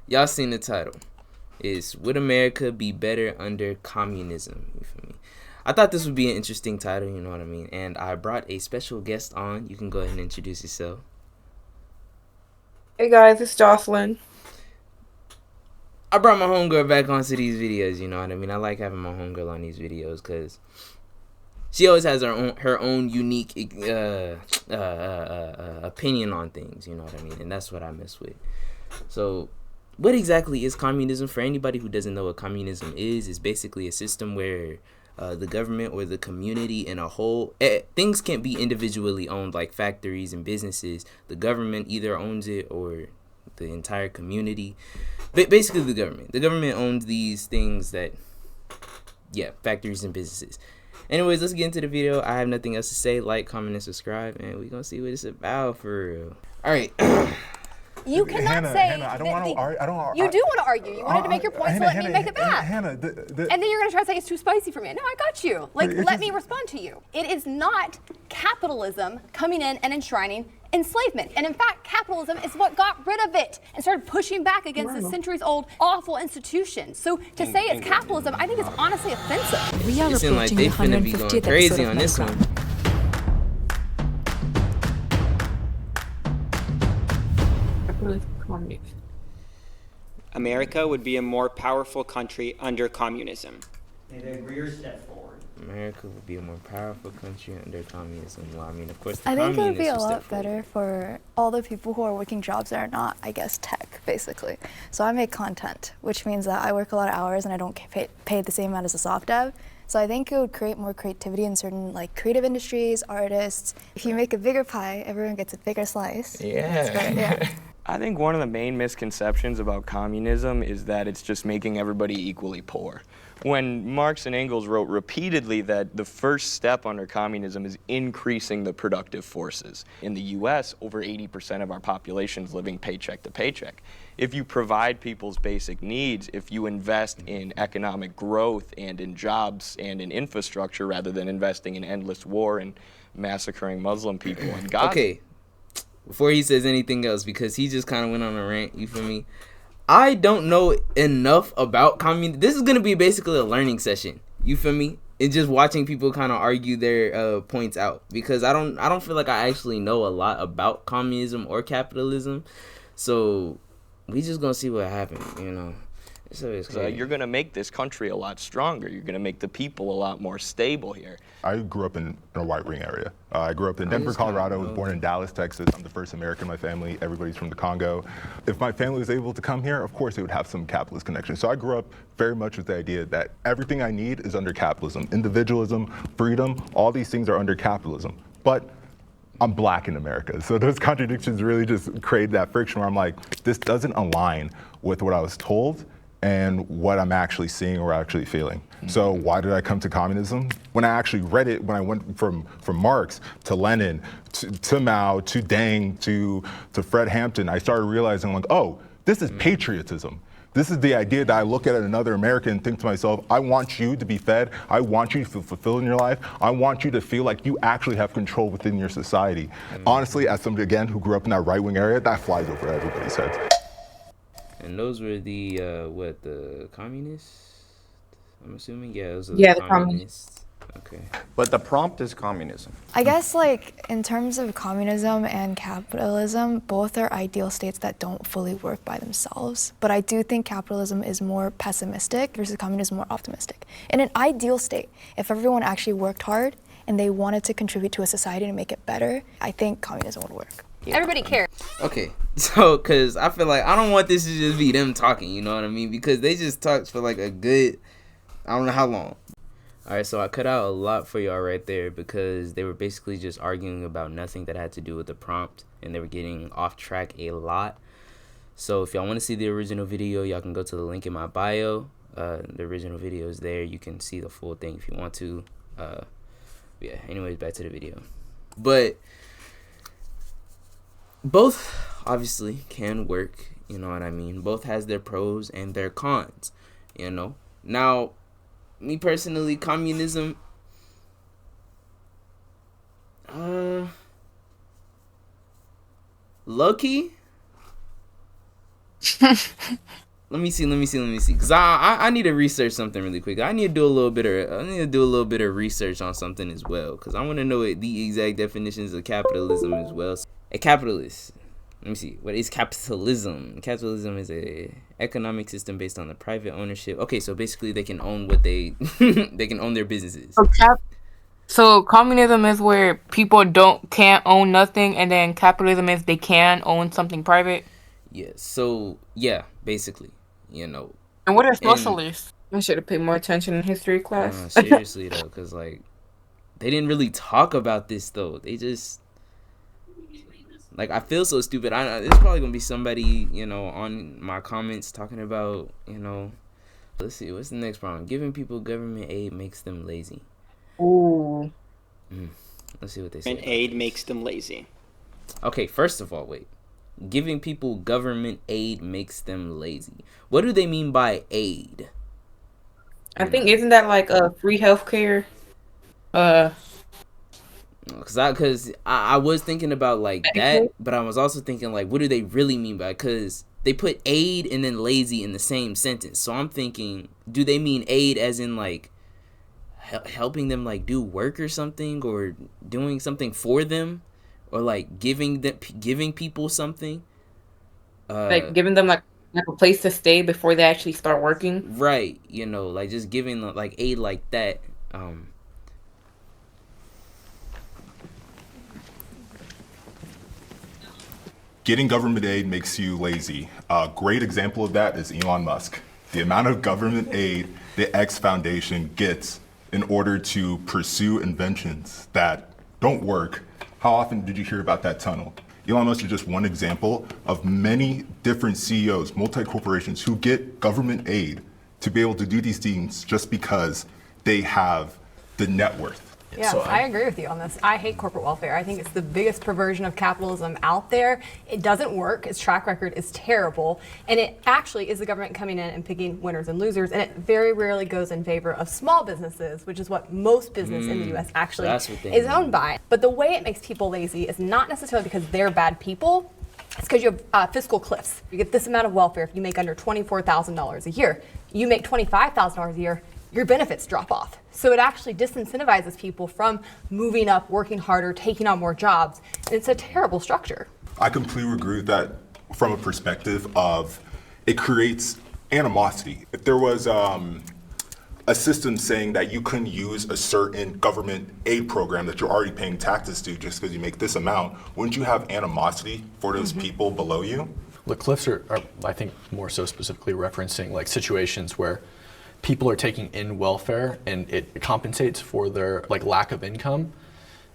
y'all seen the title. Is Would America Be Better Under Communism? You feel me? I thought this would be an interesting title, you know what I mean? And I brought a special guest on. You can go ahead and introduce yourself. Hey guys, it's Jocelyn. I brought my homegirl back onto these videos, you know what I mean? I like having my homegirl on these videos because she always has her own unique opinion on things, you know what I mean? And that's what I mess with. So, what exactly is communism? For anybody who doesn't know what communism is basically a system where the government or the community in a whole, things can't be individually owned like factories and businesses. The government either owns it or the entire community. Basically, the government owns these things that, yeah, factories and businesses. Anyways, let's get into the video. I have nothing else to say. Like, comment, and subscribe, and we're gonna see what it's about for real. All right. You cannot say Hannah, I don't want to argue. You do want to argue. You wanted to make your point, so let me make it back. Hannah, and then you're going to try to say it's too spicy for me. No, I got you. Like, let me respond to you. It is not capitalism coming in and enshrining enslavement. And in fact, capitalism is what got rid of it and started pushing back against this centuries-old awful institution. So to say it's capitalism, I think is honestly offensive. We are It seems like they finna be going crazy on this one. America would be a more powerful country under communism. Either agree or step forward. America would be a more powerful country under communism. Well, I mean, of course, the I think it would be a communists will lot step better for all the people who are working jobs that are not, I guess, tech, basically. So I make content, which means that I work a lot of hours and I don't get paid the same amount as a soft dev. So I think it would create more creativity in certain like creative industries, artists. If you make a bigger pie, everyone gets a bigger slice. Yeah. That's great, yeah. I think one of the main misconceptions about communism is that it's just making everybody equally poor. When Marx and Engels wrote repeatedly that the first step under communism is increasing the productive forces. In the US, over 80% of our population is living paycheck to paycheck. If you provide people's basic needs, if you invest in economic growth and in jobs and in infrastructure rather than investing in endless war and massacring Muslim people in Gaza. Okay, before he says anything else, because he just kind of went on a rant, you feel me? I don't know enough about communism. This is going to be basically a learning session, you feel me? And just watching people kind of argue their points out, because I don't feel like I actually know a lot about communism or capitalism. So we just going to see what happens, you know? So you're going to make this country a lot stronger. You're going to make the people a lot more stable here. I grew up in a white ring area. I grew up in Denver, Colorado. I was born in Dallas, Texas. I'm the first American in my family. Everybody's from the Congo. If my family was able to come here, of course it would have some capitalist connections. So I grew up very much with the idea that everything I need is under capitalism. Individualism, freedom, all these things are under capitalism. But I'm black in America. So those contradictions really just create that friction where I'm like, this doesn't align with what I was told and what I'm actually seeing or actually feeling. So why did I come to communism? When I actually read it, when I went from Marx to Lenin to Mao to Deng to Fred Hampton, I started realizing like, oh, this is patriotism. This is the idea that I look at another American and think to myself, I want you to be fed. I want you to feel fulfilled in your life. I want you to feel like you actually have control within your society. Honestly, as somebody, again, who grew up in that right-wing area, that flies over everybody's heads. And those were the the communists? I'm assuming, yeah, those are Yeah, the the communists. Okay. But the prompt is communism. I guess like in terms of communism and capitalism, both are ideal states that don't fully work by themselves. But I do think capitalism is more pessimistic versus communism more optimistic. In an ideal state, if everyone actually worked hard and they wanted to contribute to a society to make it better, I think communism would work. Everybody cares. Okay, so, because I feel like I don't want this to just be them talking, you know what I mean? Because they just talked for like a good, I don't know how long. Alright, so I cut out a lot for y'all right there because they were basically just arguing about nothing that had to do with the prompt, and they were getting off track a lot. So if y'all want to see the original video, y'all can go to the link in my bio. The original video is there. You can see the full thing if you want to. Yeah, anyways, back to the video. But both obviously can work, you know what I mean? Both has their pros and their cons, you know? Now, me personally, communism, low-key, Let me see. Cause I need to research something really quick. I need to do a little bit of research on something as well. Cause I want to know the exact definitions of capitalism as well. A capitalist. Let me see. What is capitalism? Capitalism is a economic system based on the private ownership. Okay, so basically they can own what they they can own their businesses. So communism is where people can't own nothing, and then capitalism is they can own something private. Yeah. So yeah, basically, And what are socialists? I should have paid more attention in history class. Seriously though, because like they didn't really talk about this though. They just like I feel so stupid. There's probably gonna be somebody on my comments talking about Let's see, what's the next problem? Giving people government aid makes them lazy. Ooh. Let's see what they say. And aid makes them lazy. Okay, first of all, wait. Giving people government aid makes them lazy. What do they mean by aid? I think isn't that like free healthcare? Because I was thinking about like that, but I was also thinking like, what do they really mean by? Because they put aid and then lazy in the same sentence. So I'm thinking, do they mean aid as in like helping them like do work or something, or doing something for them, or like giving people something? Like giving them like a place to stay before they actually start working. Right. Like just giving them like aid like that. Getting government aid makes you lazy. A great example of that is Elon Musk. The amount of government aid the X Foundation gets in order to pursue inventions that don't work. How often did you hear about that tunnel? Elon Musk is just one example of many different CEOs, multi-corporations who get government aid to be able to do these things just because they have the net worth. Yeah, so I agree with you on this. I hate corporate welfare. I think it's the biggest perversion of capitalism out there. It doesn't work. Its track record is terrible. And it actually is the government coming in and picking winners and losers. And it very rarely goes in favor of small businesses, which is what most business in the U.S. actually is owned by. But the way it makes people lazy is not necessarily because they're bad people. It's because you have fiscal cliffs. You get this amount of welfare if you make under $24,000 a year. You make $25,000 a year, your benefits drop off. So it actually disincentivizes people from moving up, working harder, taking on more jobs. And it's a terrible structure. I completely agree with that from a perspective of it creates animosity. If there was a system saying that you couldn't use a certain government aid program that you're already paying taxes to just because you make this amount, wouldn't you have animosity for those people below you? The cliffs are, I think, more so specifically referencing like situations where people are taking in welfare and it compensates for their like lack of income,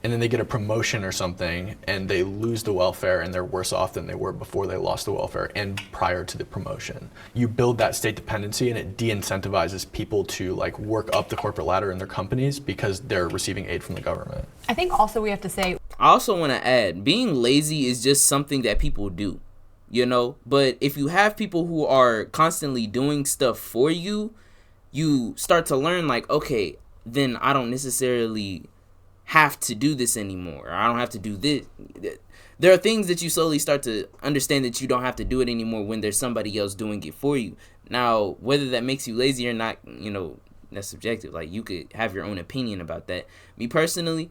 and then they get a promotion or something and they lose the welfare and they're worse off than they were before they lost the welfare and prior to the promotion. You build that state dependency and it de-incentivizes people to like work up the corporate ladder in their companies because they're receiving aid from the government. I think also we have to say, I also want to add, being lazy is just something that people do, but if you have people who are constantly doing stuff for you, you start to learn like, okay, then I don't necessarily have to do this anymore. I don't have to do this. There are things that you slowly start to understand that you don't have to do it anymore when there's somebody else doing it for you. Now, whether that makes you lazy or not, that's subjective. Like, you could have your own opinion about that. Me personally,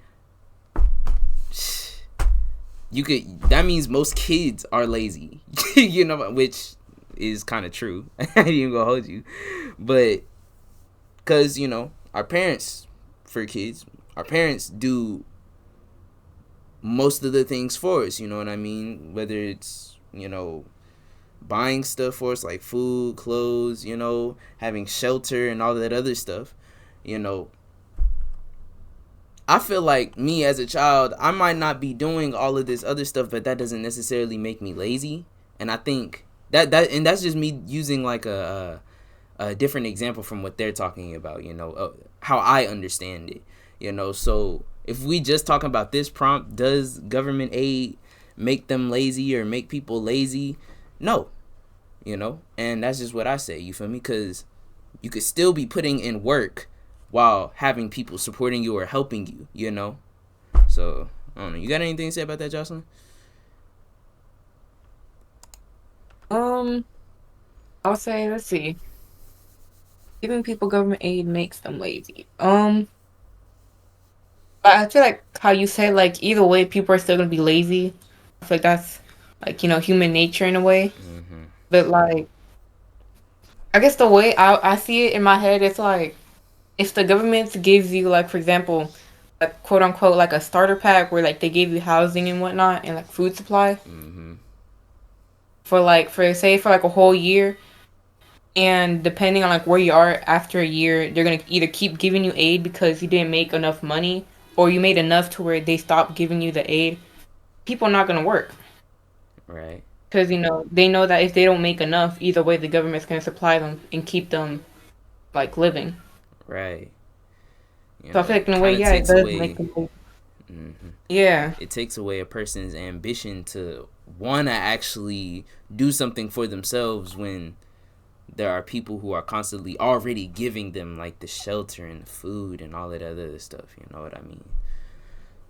that means most kids are lazy, which is kind of true. I ain't even gonna hold you. But because, our parents, for kids, our parents do most of the things for us, you know what I mean? Whether it's, buying stuff for us like food, clothes, having shelter and all that other stuff, I feel like me as a child, I might not be doing all of this other stuff, but that doesn't necessarily make me lazy. And I think and that's just me using like a different example from what they're talking about, how I understand it, so if we just talking about this prompt, does government aid make them lazy or make people lazy? No, and that's just what I say, you feel me? Because you could still be putting in work while having people supporting you or helping you, so I don't know. You got anything to say about that, Jocelyn? I'll say, let's see. Giving people government aid makes them lazy. But I feel like how you said, like, either way, people are still gonna be lazy. I feel like that's, like, human nature in a way. But, like, I guess the way I see it in my head, it's like, if the government gives you, like, for example, like, quote unquote, like a starter pack where, like, they give you housing and whatnot and, like, food supply for, like, for like a whole year. And depending on, like, where you are after a year, they're gonna either keep giving you aid because you didn't make enough money, or you made enough to where they stopped giving you the aid. People are not gonna work Right. because they know that if they don't make enough, either way, the government's gonna supply them and keep them, like, living. Right. So I feel like in a way, yeah, it does make them. Yeah. It takes away a person's ambition to want to actually do something for themselves when there are people who are constantly already giving them, like, the shelter and the food and all that other stuff. You know what I mean?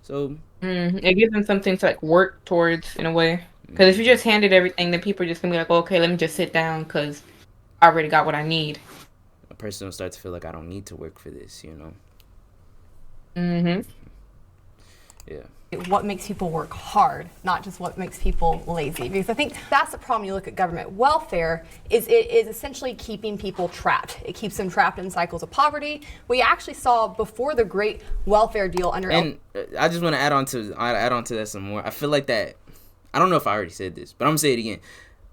So It gives them something to, like, work towards in a way. Because if you just handed everything, then people are just gonna be like, okay, let me just sit down because I already got what I need. a person will start to feel like I don't need to work for this. Yeah. What makes people work hard, not just what makes people lazy. Because I think that's the problem. You look at government welfare, it is essentially keeping people trapped. It keeps them trapped in cycles of poverty. We actually saw before the great welfare deal under... And I just want to add on to that some more. I feel like that, I don't know if I already said this, but I'm going to say it again.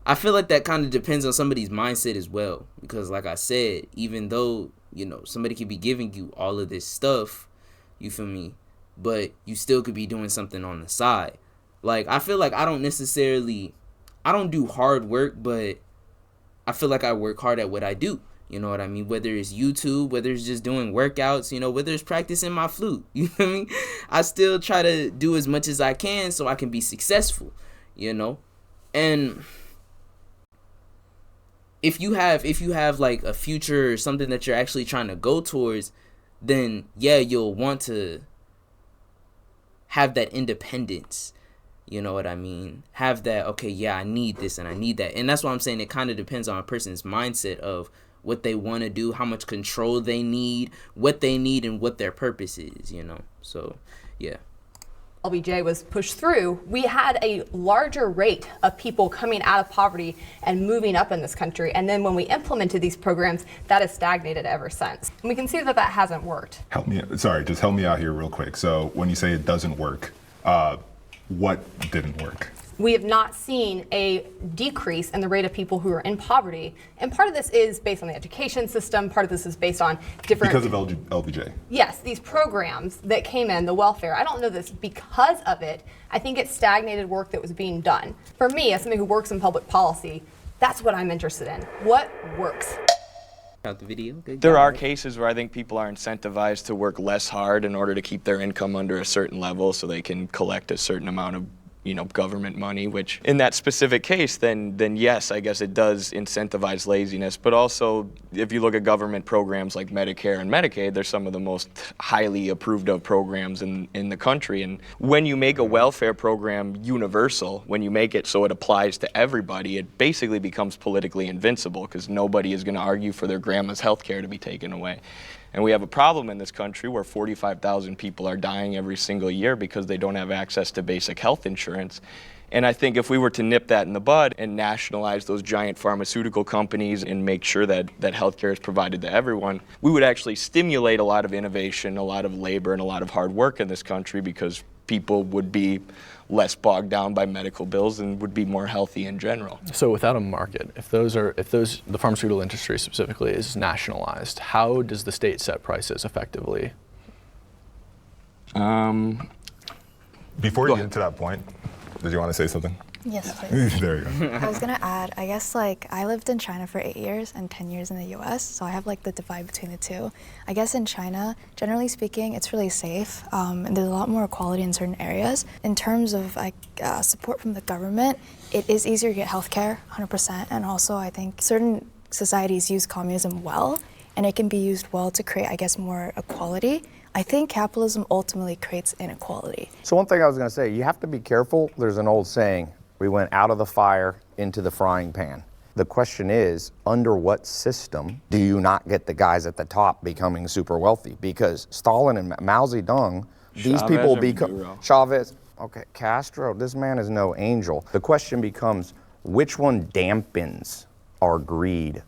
I feel like that kind of depends on somebody's mindset as well. Because like I said, even though, somebody could be giving you all of this stuff, you feel me? But you still could be doing something on the side. Like, I feel like I don't do hard work, but I feel like I work hard at what I do. You know what I mean? Whether it's YouTube, whether it's just doing workouts, whether it's practicing my flute. You know what I mean? I still try to do as much as I can so I can be successful, And if you have like a future or something that you're actually trying to go towards, then yeah, you'll want to have that independence, you know what I mean? Have that, okay, yeah, I need this and I need that. And that's why I'm saying it kind of depends on a person's mindset of what they want to do, how much control they need, what they need, and what their purpose is, So, yeah. LBJ was pushed through, we had a larger rate of people coming out of poverty and moving up in this country. And then when we implemented these programs, that has stagnated ever since. And we can see that hasn't worked. Help me out here real quick. So when you say it doesn't work, what didn't work? We have not seen a decrease in the rate of people who are in poverty. And part of this is based on the education system. Part of this is based on different... Because of LBJ? Yes, these programs that came in, the welfare. I don't know this because of it. I think it's stagnated work that was being done. For me, as somebody who works in public policy, that's what I'm interested in. What works? Out the video. There are cases where I think people are incentivized to work less hard in order to keep their income under a certain level so they can collect a certain amount of government money, which in that specific case, then yes, I guess it does incentivize laziness. But also, if you look at government programs like Medicare and Medicaid, they're some of the most highly approved of programs in the country. And when you make a welfare program universal, when you make it so it applies to everybody, it basically becomes politically invincible because nobody is going to argue for their grandma's health care to be taken away. And we have a problem in this country where 45,000 people are dying every single year because they don't have access to basic health insurance. And I think if we were to nip that in the bud and nationalize those giant pharmaceutical companies and make sure that healthcare is provided to everyone, we would actually stimulate a lot of innovation, a lot of labor, and a lot of hard work in this country because people would be less bogged down by medical bills and would be more healthy in general. So without a market, if the pharmaceutical industry specifically is nationalized, how does the state set prices effectively? Before you get into that point, did you want to say something? Yes, please. There you go. I was gonna add, I guess I lived in China for 8 years and 10 years in the US, so I have the divide between the two. I guess in China, generally speaking, it's really safe, and there's a lot more equality in certain areas. In terms of support from the government, it is easier to get healthcare, 100%, and also I think certain societies use communism well, and it can be used well to create, I guess, more equality. I think capitalism ultimately creates inequality. So one thing I was going to say, you have to be careful. There's an old saying, we went out of the fire into the frying pan. The question is, under what system do you not get the guys at the top becoming super wealthy? Because Stalin and Mao Zedong, these people become Chavez. Okay, Castro, this man is no angel. The question becomes, which one dampens our greed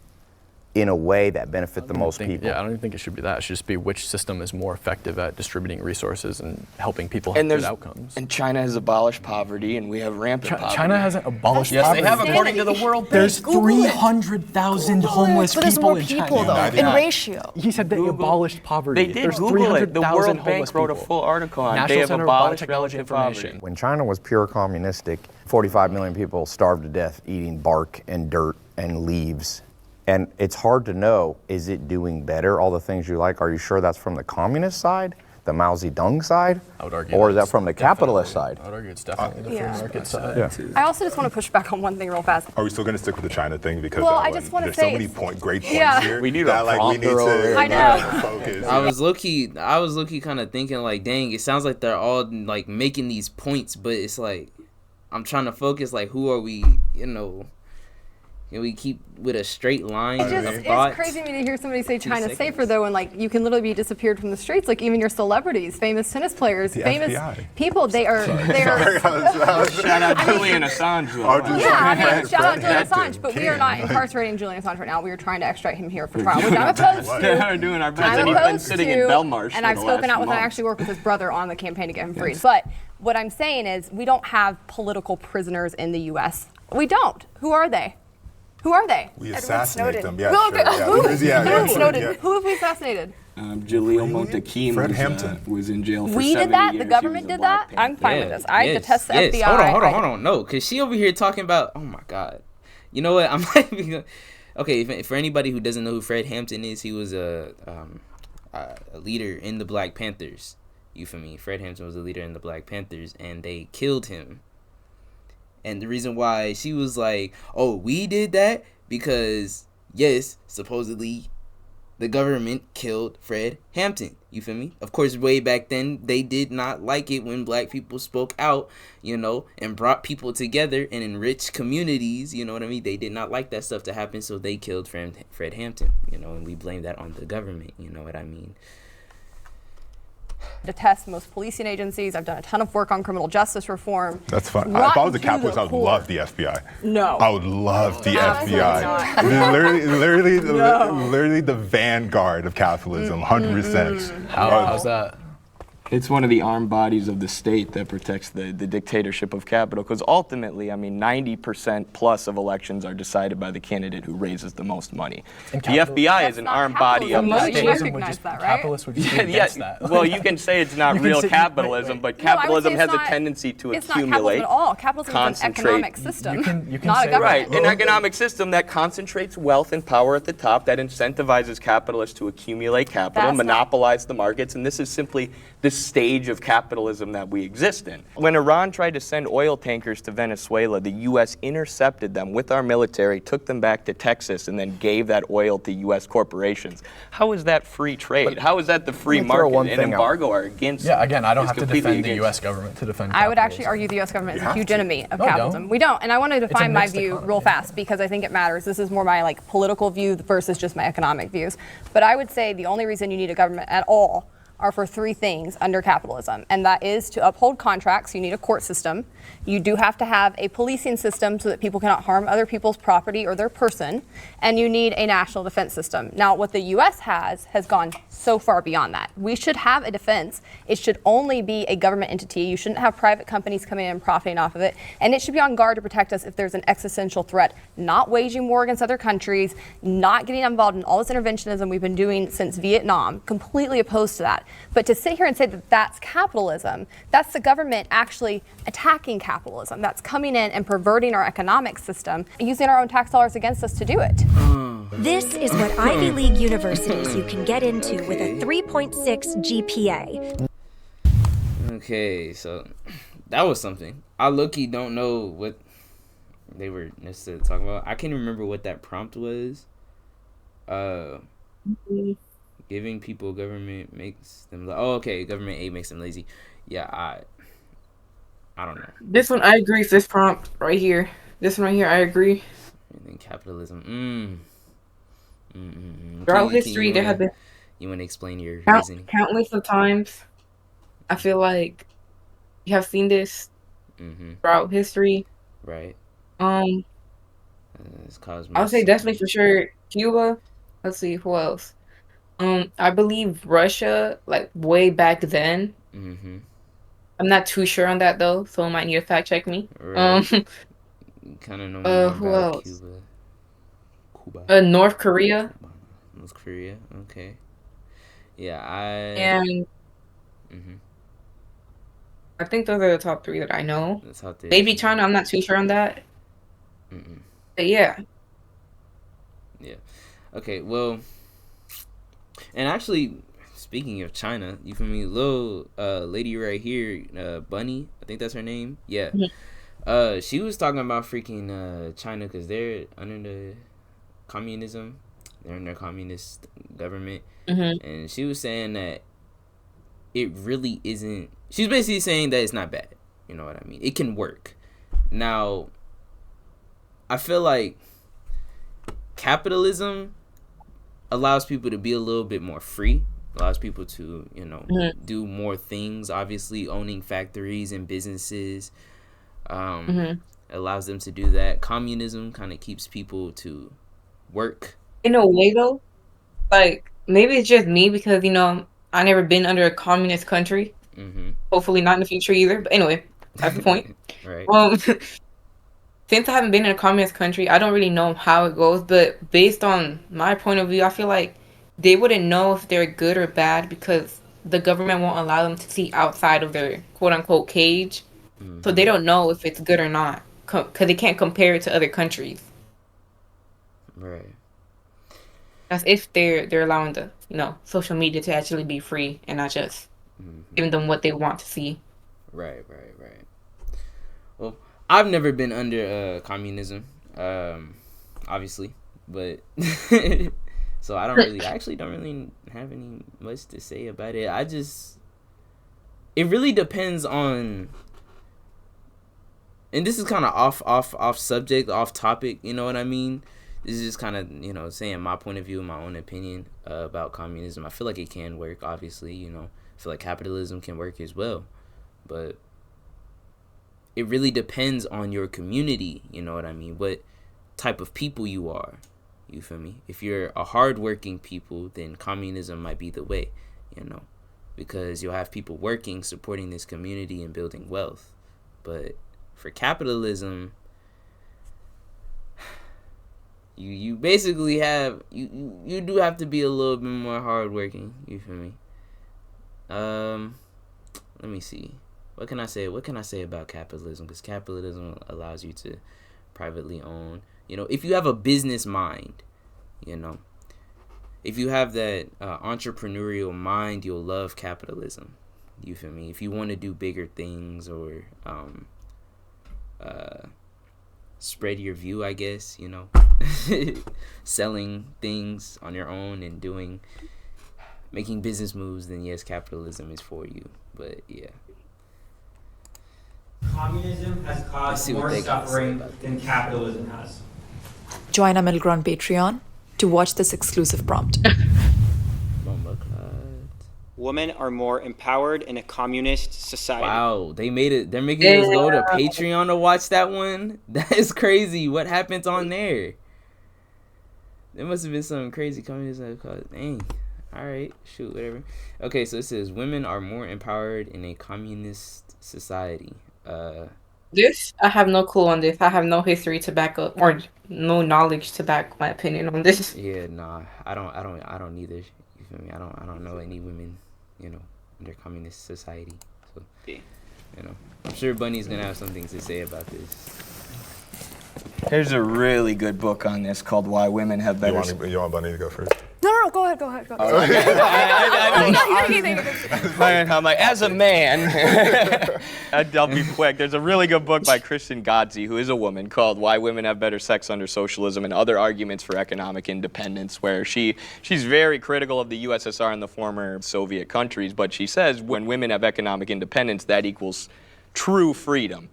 in a way that benefit the most people? Yeah, I don't even think it should be that. It should just be which system is more effective at distributing resources and helping people have good outcomes. And China has abolished poverty, and we have rampant poverty. China hasn't abolished poverty. Yes, they have, according to the World Bank. There's 300,000 homeless people in China. Though, in ratio. He said they abolished poverty. They did. There's Google it. The 300,000 World Bank wrote a full article on it. They have abolished relative poverty. When China was pure communistic, 45 million people starved to death eating bark and dirt and leaves. And it's hard to know, is it doing better, all the things you like? Are you sure that's from the communist side, the Mao Zedong side? I would argue or is that from the capitalist side? I would argue it's definitely the free market side. Yeah. I also just want to push back on one thing real fast. Are we still going to stick with the China thing? Because Well, I just wanna there's say so many it's- great points Yeah. here. We need that, a like, we need prompter over to here. I know. focus. I was low key kind of thinking like, dang, it sounds like they're all like making these points, but it's like I'm trying to focus like, who are we? Can we keep with a straight line? It's crazy to me to hear somebody say China's safer though, and like you can literally be disappeared from the streets. Like even your celebrities, famous tennis players, The famous FBI. people, they are. Shout out Julian Assange. Yeah, I mean, shout out Julian Assange, but we are not incarcerating Julian Assange right now. We are trying to extradite him here for trial, which I'm opposed to. We're doing our best. I'm And he's been opposed sitting to, in Belmarsh and for I've the spoken last out with him. I month. actually work with his brother on the campaign to get him freed. But what I'm saying is, we don't have political prisoners in the U.S. We don't. Who are they? Who are they? We assassinate them. Yeah, Well, sure. okay, Yeah. who? Who have we assassinated? Jaleel Montekim Fred Hampton. was in jail for We 70 did that. years. The He government was a did that. Black I'm fine with Yeah, this. I yes, detest the yes. FBI. Hold on. No, because she over here talking about, oh my God. You know what? I'm not even gonna. Okay, for anybody who doesn't know who Fred Hampton is, he was a leader in the Black Panthers. You feel me? Fred Hampton was a leader in the Black Panthers, and they killed him. And the reason why she was like, oh, we did that because, yes, supposedly the government killed Fred Hampton. You feel me? Of course, way back then, they did not like it when black people spoke out, and brought people together and enriched communities. You know what I mean? They did not like that stuff to happen, so they killed Fred Hampton, and we blame that on the government. You know what I mean? Detest most policing agencies. I've done a ton of work on criminal justice reform. That's fun. If Rotten I was a to capitalist, the I would core. love the FBI. No. I would love the Absolutely FBI. not. Literally the vanguard of capitalism, 100%. How's that? It's one of the armed bodies of the state that protects the dictatorship of capital. Because ultimately, 90% plus of elections are decided by the candidate who raises the most money. The FBI is an armed body of the state. You recognize that, right? Capitalists would just be against that. Well, you can say it's not real capitalism, but capitalism has a tendency to It's not capitalism accumulate, at all. Capitalism is an economic system, you can not a say government. Right, an economic system that concentrates wealth and power at the top, that incentivizes capitalists to accumulate capital, That's not- monopolize the markets, and this is simply the stage of capitalism that we exist in. When Iran tried to send oil tankers to Venezuela, the U.S. intercepted them with our military, took them back to Texas, and then gave that oil to U.S. corporations. How is that free trade? How is that the free market? An embargo are against. Yeah, again, I don't is have to completely defend the against- U.S. government to defend I would capitalism. actually argue the U.S. government is a huge to. enemy of No, we capitalism. don't. We don't, and I want to define my mixed view economy. real fast because I think it matters. This is more my political view versus just my economic views. But I would say the only reason you need a government at all are for three things under capitalism, and that is to uphold contracts. You need a court system. You do have to have a policing system so that people cannot harm other people's property or their person, and you need a national defense system. Now, what the U.S. has gone so far beyond that. We should have a defense. It should only be a government entity. You shouldn't have private companies coming in and profiting off of it, and it should be on guard to protect us if there's an existential threat, not waging war against other countries, not getting involved in all this interventionism we've been doing since Vietnam. Completely opposed to that. But to sit here and say that that's capitalism, that's the government actually attacking capitalism. That's coming in and perverting our economic system and using our own tax dollars against us to do it. This is what Ivy League universities you can get into with a 3.6 GPA. Okay, so that was something. I low-key don't know what they were necessarily talking about. I can't remember what that prompt was. Giving people government makes them government aid makes them lazy. Yeah, I don't know. This one I agree. This prompt right here. This one right here I agree. And then capitalism. Throughout history, there have been You want to explain your reasoning? countless of times. I feel like you have seen this throughout history. Right. It's caused I would say definitely for sure Cuba. Let's see who else. I believe Russia, like way back then. I'm not too sure on that though, so I might need to fact check me. Right. Kind of know more who about else? Cuba. North Korea. North Korea. Okay. Yeah, And I think those are the top 3 that I know. Maybe China. I'm not too sure on that. But yeah. Yeah. Okay. Well, and actually, speaking of China, you feel me? Little lady right here, Bunny. I think that's her name. Yeah. She was talking about freaking China because they're under the communism. They're in their communist government, and she was saying that it really isn't. She's basically saying that it's not bad. You know what I mean? It can work. Now, I feel like capitalism allows people to be a little bit more free. Allows people to, do more things. Obviously, owning factories and businesses allows them to do that. Communism kind of keeps people to work. In a way, though, like maybe it's just me because I never been under a communist country. Hopefully not in the future either. But anyway, that's the point. Right. Since I haven't been in a communist country, I don't really know how it goes. But based on my point of view, I feel like they wouldn't know if they're good or bad because the government won't allow them to see outside of their quote unquote cage. So they don't know if it's good or not because they can't compare it to other countries. Right. That's if they're allowing the social media to actually be free and not just giving them what they want to see. Right. Well, I've never been under communism, obviously, but so I actually don't really have any much to say about it. It really depends on, and this is kind of off subject, off topic. You know what I mean? This is just kind of, saying my point of view, my own opinion about communism. I feel like it can work, obviously, I feel like capitalism can work as well. But it really depends on your community, you know what I mean? What type of people you are, you feel me? If you're a hardworking people, then communism might be the way, because you'll have people working, supporting this community and building wealth. But for capitalism, you basically have you do have to be a little bit more hardworking. You feel me? Let me see. What can I say about capitalism? Because capitalism allows you to privately own. If you have a business mind, if you have that entrepreneurial mind, you'll love capitalism. You feel me? If you want to do bigger things or spread your view, I guess, selling things on your own and making business moves, then yes, capitalism is for you. But yeah. Communism has caused more suffering than capitalism has. Join our Middle Ground Patreon to watch this exclusive prompt. Women are more empowered in a communist society. Wow, they're making us go to Patreon to watch that one? That is crazy. What happens on there? There must have been something crazy communism caused. Dang. Alright, shoot, whatever. Okay, so it says women are more empowered in a communist society. This, I have no clue on this. I have no history to back up or no knowledge to back my opinion on this. Yeah, nah, I don't either. You feel me? I don't know any women, under communist society. So, I'm sure Bunny's gonna have something to say about this. There's a really good book on this called Why Women Have Better... You want Bunny to go first? No, go ahead. I'm like, as a man, I'll be quick. There's a really good book by Kristen Godsey, who is a woman, called Why Women Have Better Sex Under Socialism and Other Arguments for Economic Independence, where she's very critical of the USSR and the former Soviet countries, but she says when women have economic independence, that equals true freedom.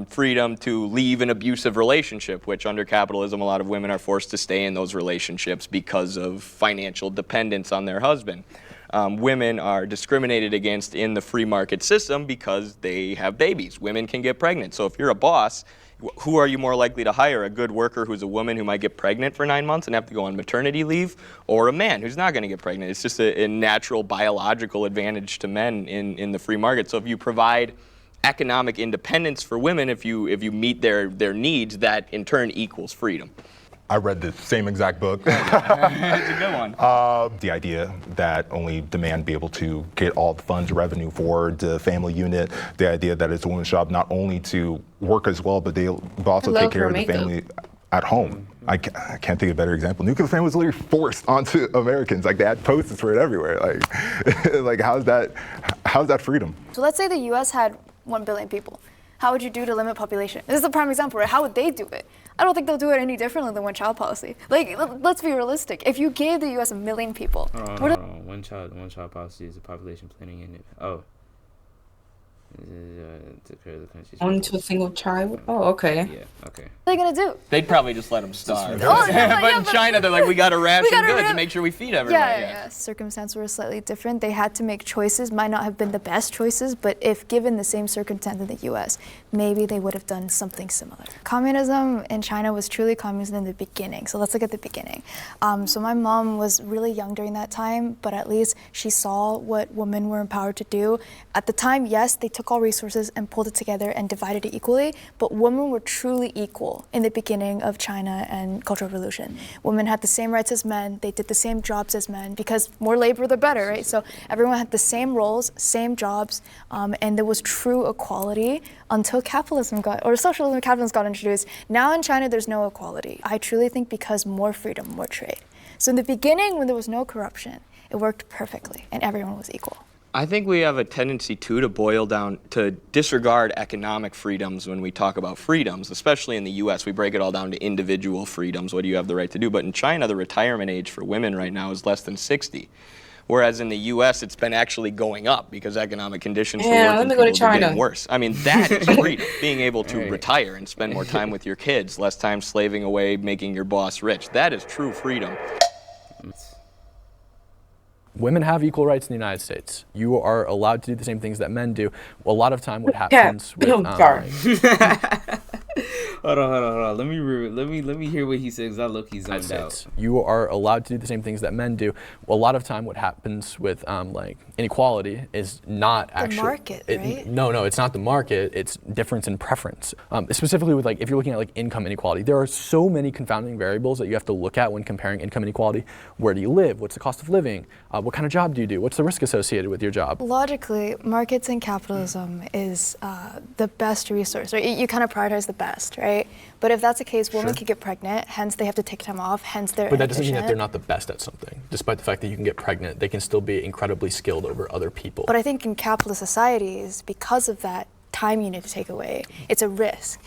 freedom to leave an abusive relationship, which under capitalism, a lot of women are forced to stay in those relationships because of financial dependence on their husband. Women are discriminated against in the free market system because they have babies. Women can get pregnant. So if you're a boss, who are you more likely to hire? A good worker who's a woman who might get pregnant for 9 months and have to go on maternity leave, or a man who's not going to get pregnant? It's just a natural biological advantage to men in the free market. So if you provide economic independence for women, if you meet their needs, that in turn equals freedom. I read the same exact book. It's a good one. The idea that only the man be able to get all the funds, revenue for the family unit, the idea that it's a woman's job not only to work as well, but also take care of the family at home. I can't think of a better example. Nuclear family was literally forced onto Americans. Like, they had posters for it everywhere. Like how's that freedom? So let's say the US had 1 billion people. How would you do to limit population? This is a prime example, right? How would they do it? I don't think they'll do it any differently than one-child policy. Like, let's be realistic. If you gave the U.S. 1 million people, hold on. One child policy is a population planning unit. Oh. Only to a single child? Oh, okay. Yeah, okay. What are they gonna do? They'd probably just let them starve. But in China, they're like, we gotta ration goods and make sure we feed everybody. Yeah. Circumstances were slightly different. They had to make choices, might not have been the best choices, but if given the same circumstance in the US, maybe they would have done something similar. Communism in China was truly communism in the beginning. So let's look at the beginning. So my mom was really young during that time, but at least she saw what women were empowered to do. At the time, yes, they took all resources and pulled it together and divided it equally, but women were truly equal in the beginning of China and Cultural Revolution. Women had the same rights as men, they did the same jobs as men, because more labor the better, right? So everyone had the same roles, same jobs, and there was true equality until capitalism or socialism and capitalism got introduced. Now in China, there's no equality. I truly think because more freedom, more trade. So in the beginning, when there was no corruption, it worked perfectly and everyone was equal. I think we have a tendency to boil down, to disregard economic freedoms when we talk about freedoms, especially in the US. We break it all down to individual freedoms. What do you have the right to do? But in China, the retirement age for women right now is less than 60. Whereas in the US, it's been actually going up because economic conditions for working people are getting worse. I mean, that is freedom, being able to retire and spend more time with your kids, less time slaving away, making your boss rich. That is true freedom. Women have equal rights in the United States. You are allowed to do the same things that men do. A lot of time what happens with Hold on. Let me hear what he says. I look, he's zoned out. You are allowed to do the same things that men do. A lot of time what happens with like inequality is not actually the market, right? No, it's not the market. It's difference in preference. Specifically with, like, if you're looking at like income inequality, there are so many confounding variables that you have to look at when comparing income inequality. Where do you live? What's the cost of living? What kind of job do you do? What's the risk associated with your job? Logically, markets and capitalism is the best resource, right? You kind of prioritize the best, right? But if that's the case, women could get pregnant, hence they have to take time off, hence they're But that doesn't mean that they're not the best at something. Despite the fact that you can get pregnant, they can still be incredibly skilled over other people. But I think in capitalist societies, because of that time you need to take away, it's a risk.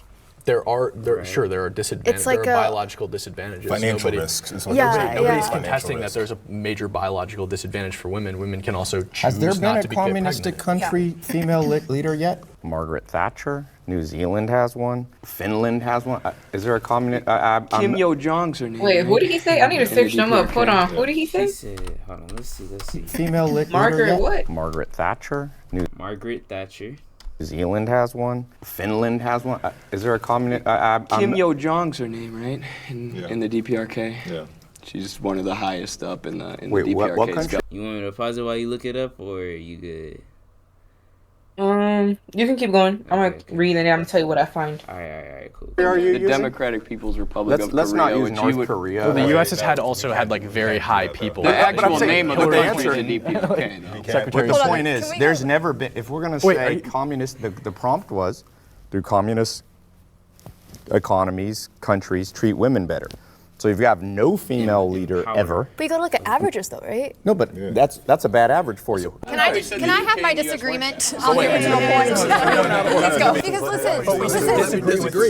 There are disadvantages. Like there are biological disadvantages. Financial risks is what nobody's contesting that there's a major biological disadvantage for women. Women can also choose Has there not been to a be communistic country female leader yet? Margaret Thatcher. New Zealand has one. Finland has one. Is there a communist? Kim Yo-jong's her name. Wait, who did he say? I need to search them up. Hold on. Who did he say? He said, hold on, let's see. Female leader Margaret yet? what? Margaret Thatcher. Margaret Thatcher. New Zealand has one. Finland has one. Is there a communist? Kim Yo-jong's her name, right? In the DPRK. Yeah. She's one of the highest up in the DPRK. What country? You want me to pause it while you look it up, or are you good? You can keep going. I'm gonna read and I'm gonna tell you what I find. All right, cool. Where are you the Democratic People's Republic of Korea. Let's not use North Korea. Well, the U.S. has also had like very high people. The actual name of the country is the DPRK. But the point is, there's never been. If we're gonna say communist, the prompt was through communist economies, countries treat women better. So if you have no female leader ever. But you gotta look at averages though, right? No, but that's a bad average for you. Can I have my disagreement on the original point? Let's go. Because listen,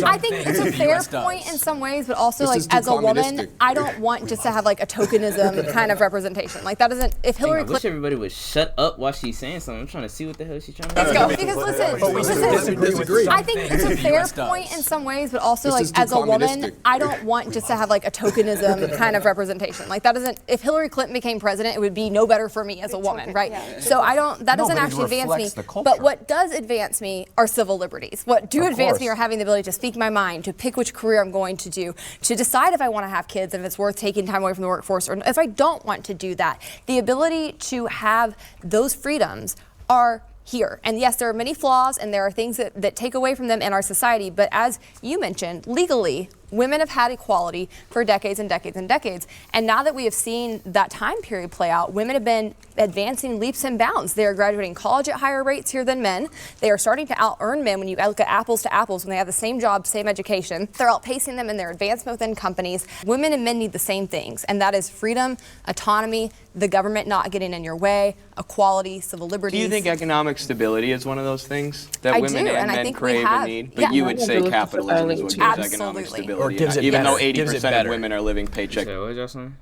I think it's a fair point in some ways, but also like as a woman, I don't want just to have like a tokenism kind of representation. Like that doesn't. If Hillary I wish everybody would shut up while she's saying something. I'm trying to see what the hell she's trying to. Let's go. Because listen, I think it's a fair point in some ways, but also like as a woman, I don't want just to have like a tokenism kind of representation. Like that doesn't. If Hillary Clinton became president, it would be no better for me as a woman, right? So I don't. That doesn't actually advance me. But what does advance me are civil liberties. What do advance me are having the ability to speak my mind, to pick which career I'm going to do, to decide if I want to have kids, and if it's worth taking time away from the workforce, or if I don't want to do that. The ability to have those freedoms are here. And yes, there are many flaws and there are things that take away from them in our society. But as you mentioned, legally, women have had equality for decades and decades and decades. And now that we have seen that time period play out, women have been advancing leaps and bounds. They are graduating college at higher rates here than men. They are starting to out-earn men when you look at apples to apples, when they have the same job, same education. They're outpacing them in their advancement within companies. Women and men need the same things, and that is freedom, autonomy, the government not getting in your way, equality, civil liberties. Do you think economic stability is one of those things that women and men crave and need? But yeah. you would say capitalism is what gives economic stability. Or gives it even though 80% of women are living paycheck. What was y'all saying?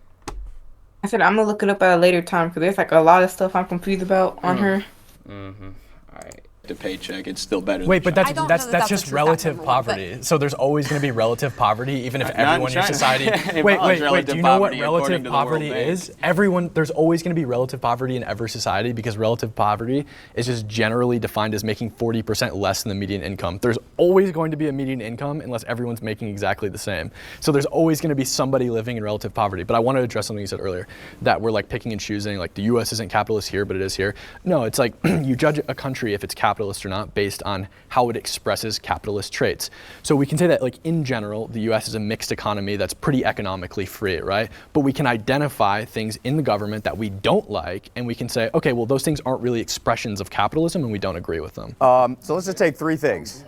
I said I'm gonna look it up at a later time because there's like a lot of stuff I'm confused about on her. Mm-hmm. All right. The paycheck, it's still better. Wait, but than that's just relative poverty. So there's always going to be relative poverty, even if everyone in your society. wait. Do you know what relative poverty is? There's always going to be relative poverty in every society because relative poverty is just generally defined as making 40% less than the median income. There's always going to be a median income unless everyone's making exactly the same. So there's always going to be somebody living in relative poverty. But I want to address something you said earlier, that we're like picking and choosing, like the U.S. isn't capitalist here, but it is here. No, it's like you judge a country if it's capitalist or not based on how it expresses capitalist traits. So we can say that like in general, the US is a mixed economy that's pretty economically free, right? But we can identify things in the government that we don't like and we can say, okay, well those things aren't really expressions of capitalism and we don't agree with them. So let's just take three things.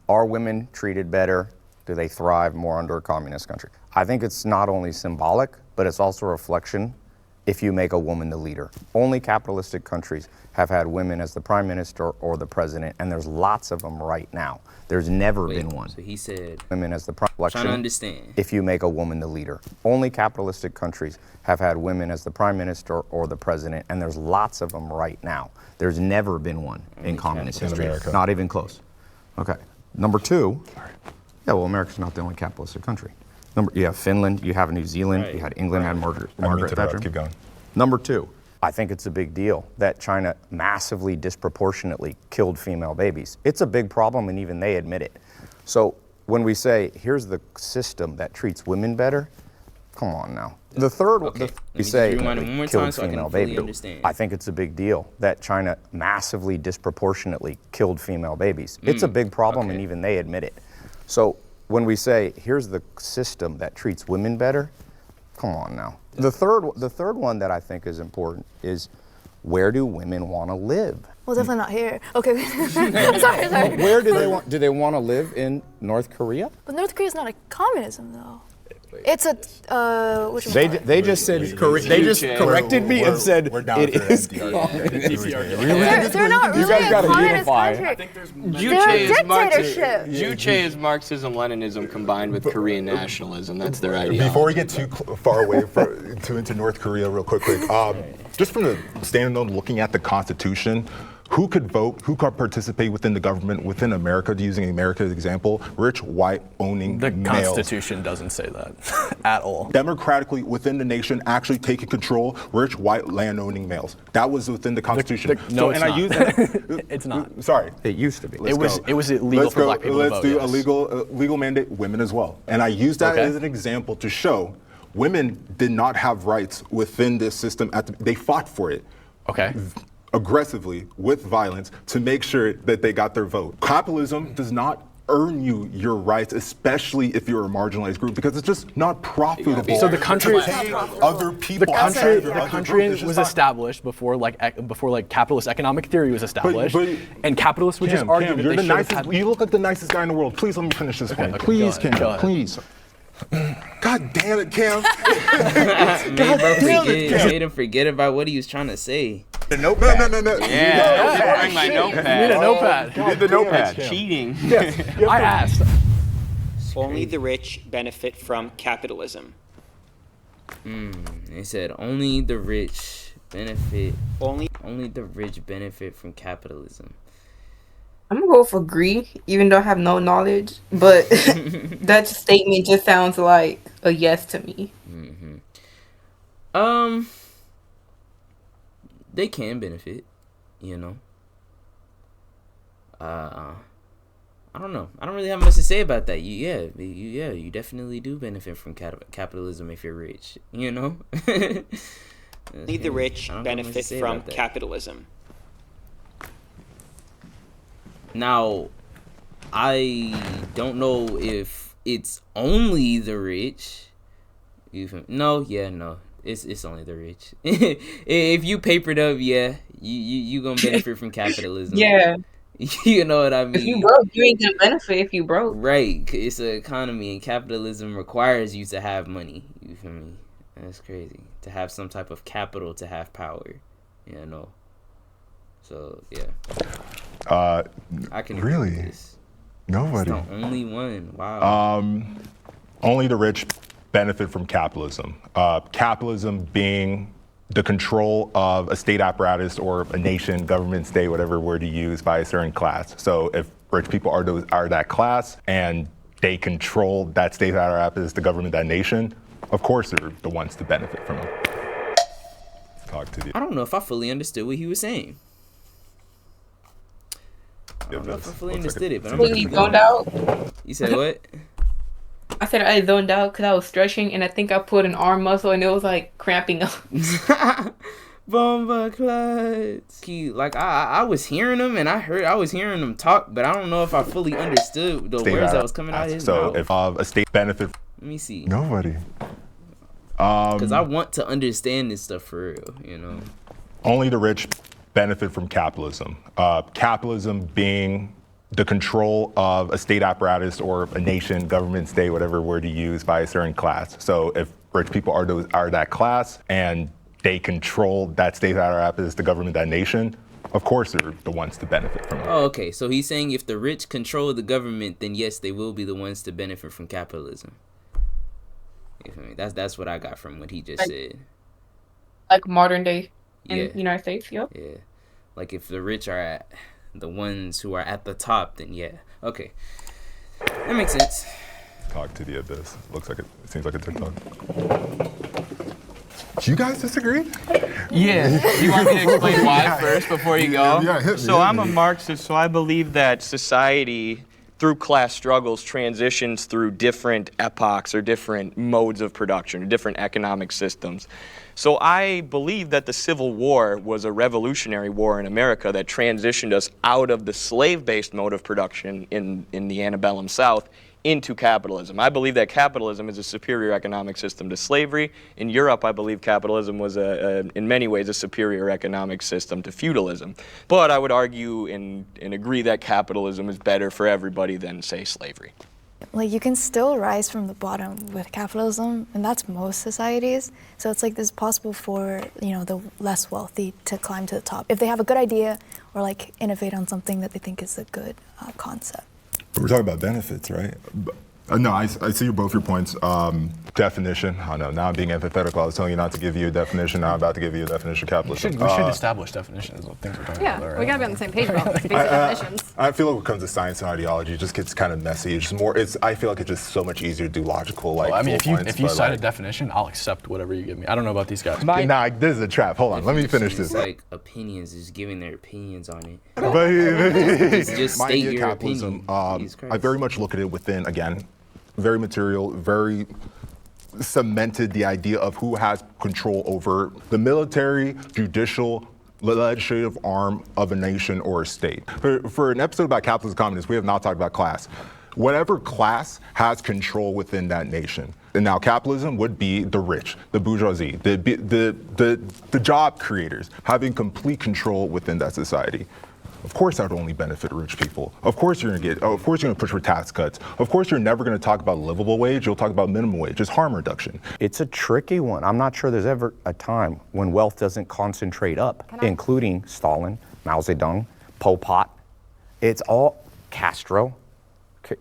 Are women treated better? Do they thrive more under a communist country? I think it's not only symbolic, but it's also a reflection if you make a woman the leader. Only capitalistic countries have had women as the prime minister or the president, and there's lots of them right now. There's never been one. So he said, women as the prime minister. Trying to understand. If you make a woman the leader. Only capitalistic countries have had women as the prime minister or the president, and there's lots of them right now. There's never been one in communist history. America. Not even close. Okay. Number two, America's not the only capitalistic country. You have Finland, you have New Zealand, you had England, had Margaret Thatcher. Keep going. Number two, I think it's a big deal that China massively disproportionately killed female babies. It's a big problem and even they admit it. So when we say, here's the system that treats women better, come on now. The third one, we say killed female babies. I think it's a big deal that China massively disproportionately killed female babies. It's a big problem and even they admit it. So when we say, here's the system that treats women better, come on now. The third one that I think is important is, where do women want to live? Well, definitely not here. Okay. sorry. Where do they want to live in North Korea? But North Korea's not a communism, though. It's a they just said they just corrected me and said it is communist. They're not really a communist country. Juche is Marxism, Leninism combined with Korean nationalism. That's their ideology. Before we get too far away into North Korea, real quick, just from the standing on looking at the Constitution. Who could vote, who could participate within the government, within America, using America's example, rich, white, owning males. The Constitution doesn't say that at all. Democratically within the nation, actually taking control, rich, white, land-owning males. That was within the Constitution. It's not. Sorry. It used to be. It was illegal for black people to vote. Let's do a legal mandate women as well. And I use that as an example to show women did not have rights within this system. They fought for it. Okay. Aggressively with violence to make sure that they got their vote. Capitalism does not earn you your rights, especially if you're a marginalized group, because it's just not profitable. So the country, other people. The country was established before capitalist economic theory was established, and capitalists would just argue that you're the nicest. You look like the nicest guy in the world. Please let me finish this point. Please, Kim. Please. God damn it, Cam. Made him forget about what he was trying to say. The notepad. No. Yeah, bring my notepad. You need a notepad. You need the notepad. That's cheating. Yes. I asked. Only the rich benefit from capitalism. They said only the rich benefit. Only the rich benefit from capitalism. I'm gonna go for agree, even though I have no knowledge. But that statement just sounds like a yes to me. They can benefit, you know. I don't know. I don't really have much to say about that. You definitely do benefit from capitalism if you're rich, you know. only the rich benefit from capitalism. Now, I don't know if it's only the rich. No. It's only the rich. If you papered up, you gonna benefit from capitalism. Yeah. You know what I mean? If you broke, you ain't gonna benefit if you broke. Right. It's an economy, and capitalism requires you to have money. You feel me? That's crazy. To have some type of capital to have power. You know? So, yeah. I can agree with this. Nobody. It's the only one. Wow. Only the rich benefit from capitalism. Capitalism being the control of a state apparatus or a nation, government, state, whatever word you use, by a certain class. So if rich people are that class and they control that state apparatus, the government, that nation, of course they're the ones to benefit from it. I don't know if I fully understood what he was saying. I don't know if I fully understood it, but I'm Fully zoned out. You said what? I said I zoned out because I was stretching, and I think I pulled an arm muscle, and it was like cramping up. Bomba clutch. Like I was hearing him, and I was hearing him talk, but I don't know if I fully understood the words that was coming out of his mouth. So if a state benefit. Let me see. Nobody. Because I want to understand this stuff for real, you know. Only the rich benefit from capitalism. Capitalism being the control of a state apparatus or a nation, government, state, whatever word you use, by a certain class. So if rich people are that class and they control that state apparatus, the government, that nation, of course they're the ones to benefit from it. Oh, okay. So he's saying if the rich control the government, then yes, they will be the ones to benefit from capitalism. You feel me? That's what I got from what he just said. Like modern day in the United States, yep. Yeah. Like if the rich are the ones who are at the top, then yeah. Okay. That makes sense. Talk to the abyss. Looks like it seems like a TikTok. Do you guys disagree? Yeah. Do you want me to explain why first before you go? Yeah, hit me. So I'm a Marxist, so I believe that society, through class struggles, transitions through different epochs or different modes of production or different economic systems. So I believe that the Civil War was a revolutionary war in America that transitioned us out of the slave-based mode of production in the antebellum South into capitalism. I believe that capitalism is a superior economic system to slavery. In Europe, I believe capitalism was in many ways a superior economic system to feudalism. But I would argue and agree that capitalism is better for everybody than, say, slavery. Like, you can still rise from the bottom with capitalism, and that's most societies. So it's like it's possible for, the less wealthy to climb to the top if they have a good idea or like innovate on something that they think is a good concept. We're talking about benefits, right? No, I see both your points. Definition, I know, now I'm being antithetical. I was telling you not to give you a definition, now I'm about to give you a definition of capitalism. We should establish definitions of things we're talking about. Yeah, we gotta be on the same page about these basic definitions. I feel like when it comes to science and ideology, it just gets kind of messy. I feel like it's just so much easier to do logical, if you cite a definition, I'll accept whatever you give me. I don't know about these guys. Nah, this is a trap. Hold on, let me finish this. It's like opinions, just giving their opinions on it. Just state your opinion. I very much look at it within, again, very material, very cemented the idea of who has control over the military, judicial, legislative arm of a nation or a state. For an episode about capitalism and communism, we have not talked about class. Whatever class has control within that nation. And now capitalism would be the rich, the bourgeoisie, the job creators, having complete control within that society. Of course that would only benefit rich people. Of course you're gonna push for tax cuts. Of course you're never gonna talk about livable wage, you'll talk about minimum wage. It's harm reduction. It's a tricky one. I'm not sure there's ever a time when wealth doesn't concentrate up, including Stalin, Mao Zedong, Pol Pot. It's all Castro.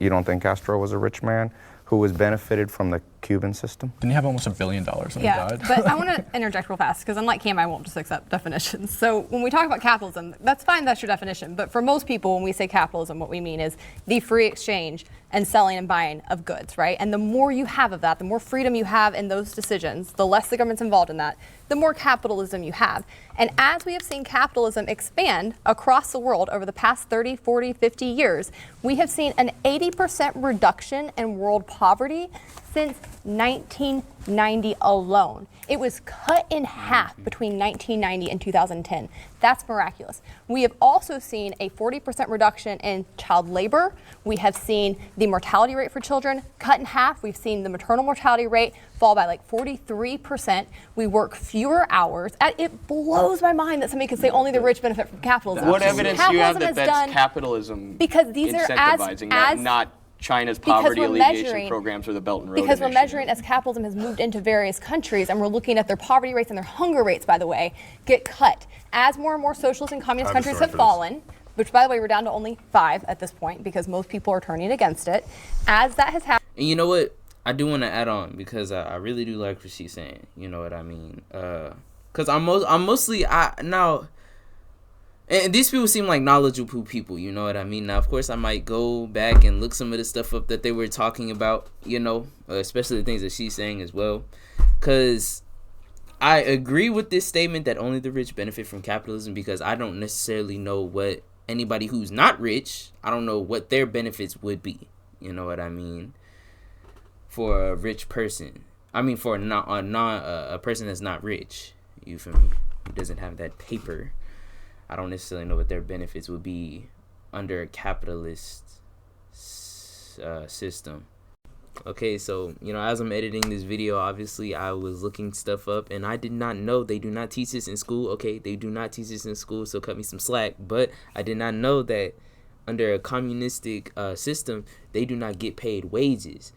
You don't think Castro was a rich man who was benefited from the Cuban system? Didn't he have almost $1 billion when he died? But I want to interject real fast, because unlike Cam, I won't just accept definitions. So when we talk about capitalism, that's fine, that's your definition. But for most people, when we say capitalism, what we mean is the free exchange and selling and buying of goods, right? And the more you have of that, the more freedom you have in those decisions, the less the government's involved in that, the more capitalism you have. And as we have seen capitalism expand across the world over the past 30, 40, 50 years, we have seen an 80% reduction in world poverty since 1990 alone. It was cut in half between 1990 and 2010. That's miraculous. We have also seen a 40% reduction in child labor. We have seen the mortality rate for children cut in half. We've seen the maternal mortality rate fall by like 43%. We work fewer hours. It blows my mind that somebody could say only the rich benefit from capitalism. What evidence do you have that that's capitalism because these are incentivizing not China's poverty alleviation programs or the Belt and Road Because Initiative? we're measuring as capitalism has moved into various countries, and we're looking at their poverty rates and their hunger rates, by the way, get cut. As more and more socialist and communist countries have fallen, which, by the way, we're down to only 5 at this point because most people are turning against it. As that has happened. And you know what? I do want to add on because I really do like what she's saying. You know what I mean? Because I'm mostly now. And these people seem like knowledgeable people, you know what I mean? Now, of course, I might go back and look some of the stuff up that they were talking about, you know, especially the things that she's saying as well. Because I agree with this statement that only the rich benefit from capitalism, because I don't necessarily know what anybody who's not rich, I don't know what their benefits would be, you know what I mean, for a rich person. I mean, for a person that's not rich, you feel me, who doesn't have that paper. I don't necessarily know what their benefits would be under a capitalist system. Okay, so, you know, as I'm editing this video, obviously I was looking stuff up, and I did not know, they do not teach this in school. Okay, they do not teach this in school, so cut me some slack. But I did not know that under a communistic system, they do not get paid wages.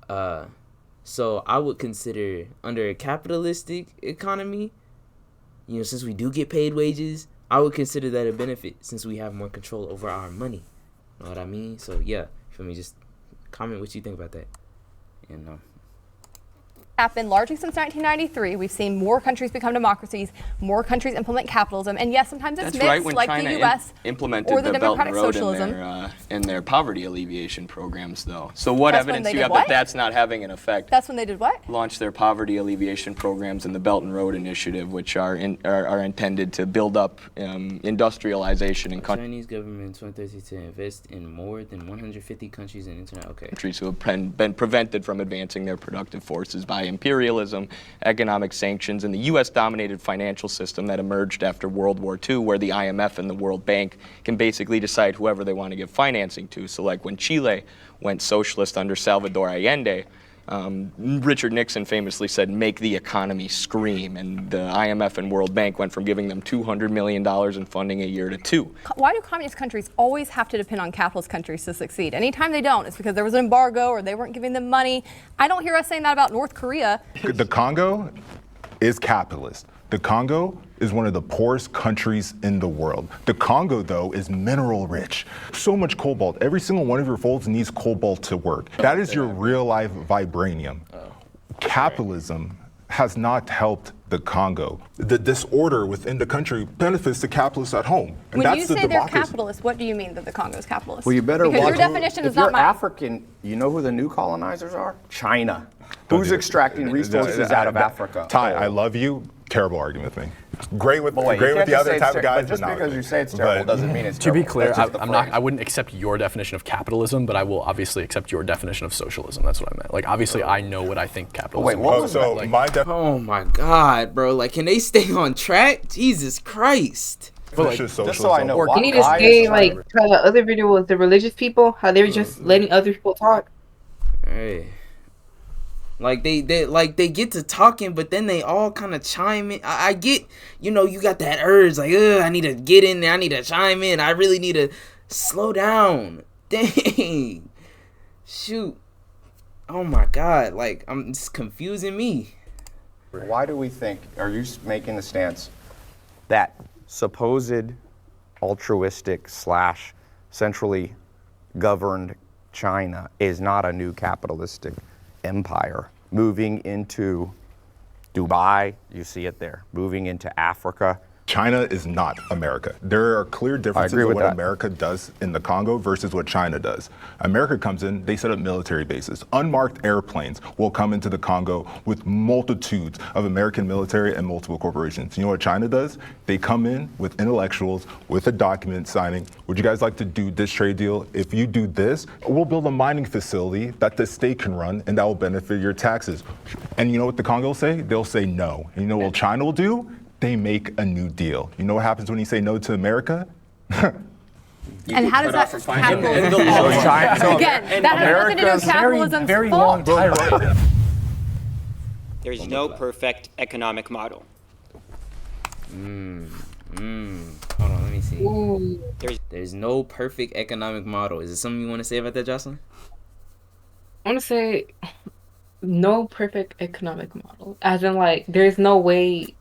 So I would consider under a capitalistic economy, you know, since we do get paid wages, I would consider that a benefit since we have more control over our money. Know what I mean? So yeah, for me, just comment what you think about that. You know. Happened largely since 1993. We've seen more countries become democracies, more countries implement capitalism, and yes, sometimes it's mixed, right, when like China the U.S. implemented or the the Belt and democratic Road socialism. in their poverty alleviation programs, though. So what That's evidence when do they you did have that what? that's not having an effect? That's when they did what? Launched their poverty alleviation programs in the Belt and Road Initiative, which are intended to build up industrialization in the Chinese government in 2013 to invest in more than 150 countries in countries who have been prevented from advancing their productive forces by imperialism, economic sanctions, and the U.S.-dominated financial system that emerged after World War II, where the IMF and the World Bank can basically decide whoever they want to give financing to. So like when Chile went socialist under Salvador Allende, Richard Nixon famously said, "Make the economy scream," and the IMF and World Bank went from giving them $200 million in funding a year to $2 million. Why do communist countries always have to depend on capitalist countries to succeed? Anytime they don't, it's because there was an embargo or they weren't giving them money. I don't hear us saying that about North Korea. The Congo is capitalist. The Congo is one of the poorest countries in the world. The Congo, though, is mineral rich. So much cobalt. Every single one of your folds needs cobalt to work. That is your real life vibranium. Capitalism has not helped the Congo. The disorder within the country benefits the capitalists at home. And When that's you the say they're democracy. capitalist, what do you mean that the Congo is capitalist? Well, you better because watch. your definition If is not you're mine. African, you know who the new colonizers are? China. Who's extracting resources out of Africa? Ty, I love you. Terrible argument with me. Great with the other type of guys, but just not because with you me. say it's terrible doesn't mean it's To terrible. be clear, That's just the phrase. I wouldn't accept your definition of capitalism, but I will obviously accept your definition of socialism. That's what I meant. Like, obviously, I know what I think capitalism is. Oh my God, bro! Like, can they stay on track? Jesus Christ! But, like, just so I know, Can you just say, like, how the other video was the religious people, how they were just letting other people talk? Hey. Like they get to talking, but then they all kind of chime in. I get, you got that urge, like, I need to get in there. I need to chime in. I really need to slow down. Dang. Shoot. Oh my God. Like, it's confusing me. Why do we think, are you making the stance that supposed altruistic / centrally governed China is not a new capitalistic empire moving into Dubai? You see it there, moving into Africa. China is not America. There are clear differences in what America does in the Congo versus what China does. America comes in, they set up military bases. Unmarked airplanes will come into the Congo with multitudes of American military and multiple corporations. You know what China does? They come in with intellectuals, with a document signing. Would you guys like to do this trade deal? If you do this, we'll build a mining facility that the state can run and that will benefit your taxes. And you know what the Congo will say? They'll say no. And you know what China will do? They make a new deal. You know what happens when you say no to America? And how does that capitalism? Again, that has nothing to do with capitalism's very long tirade. There's no perfect economic model. Hold on, let me see. There's no perfect economic model. Is there something you want to say about that, Jocelyn? I want to say no perfect economic model. As in, like, there's no way.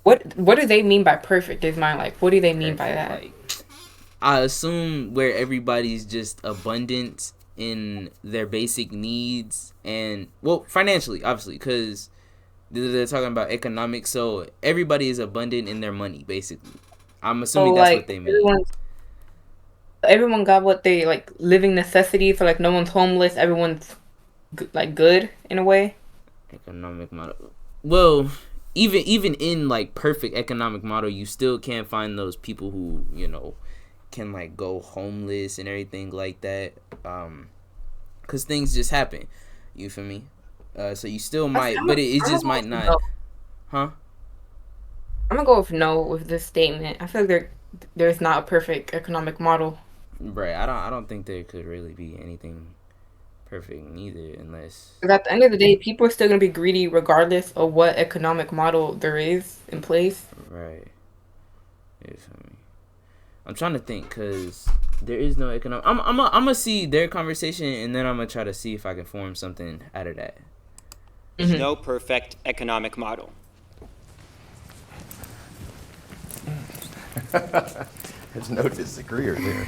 What do they mean by perfect is mine. Like, what do they mean by that? Like, I assume where everybody's just abundant in their basic needs and, well, financially, obviously, because they're talking about economics. So everybody is abundant in their money, basically. I'm assuming that's what they mean. Everyone got what they, like, living necessities. So, like, no one's homeless. Everyone's, like, good in a way. Economic model. Well, even in, like, perfect economic model, you still can't find those people who, can, like, go homeless and everything like that. Because things just happen. You feel me? So you still might, but it just might not. No. Huh? I'm gonna go with no with this statement. I feel like there's not a perfect economic model. Right. I don't think there could really be anything perfect neither, unless. Because at the end of the day, people are still gonna be greedy regardless of what economic model there is in place. Right. You feel me? I'm trying to think, cause there is no economic. I'm gonna see their conversation, and then I'm gonna try to see if I can form something out of that. There's no perfect economic model. There's no disagreeer there.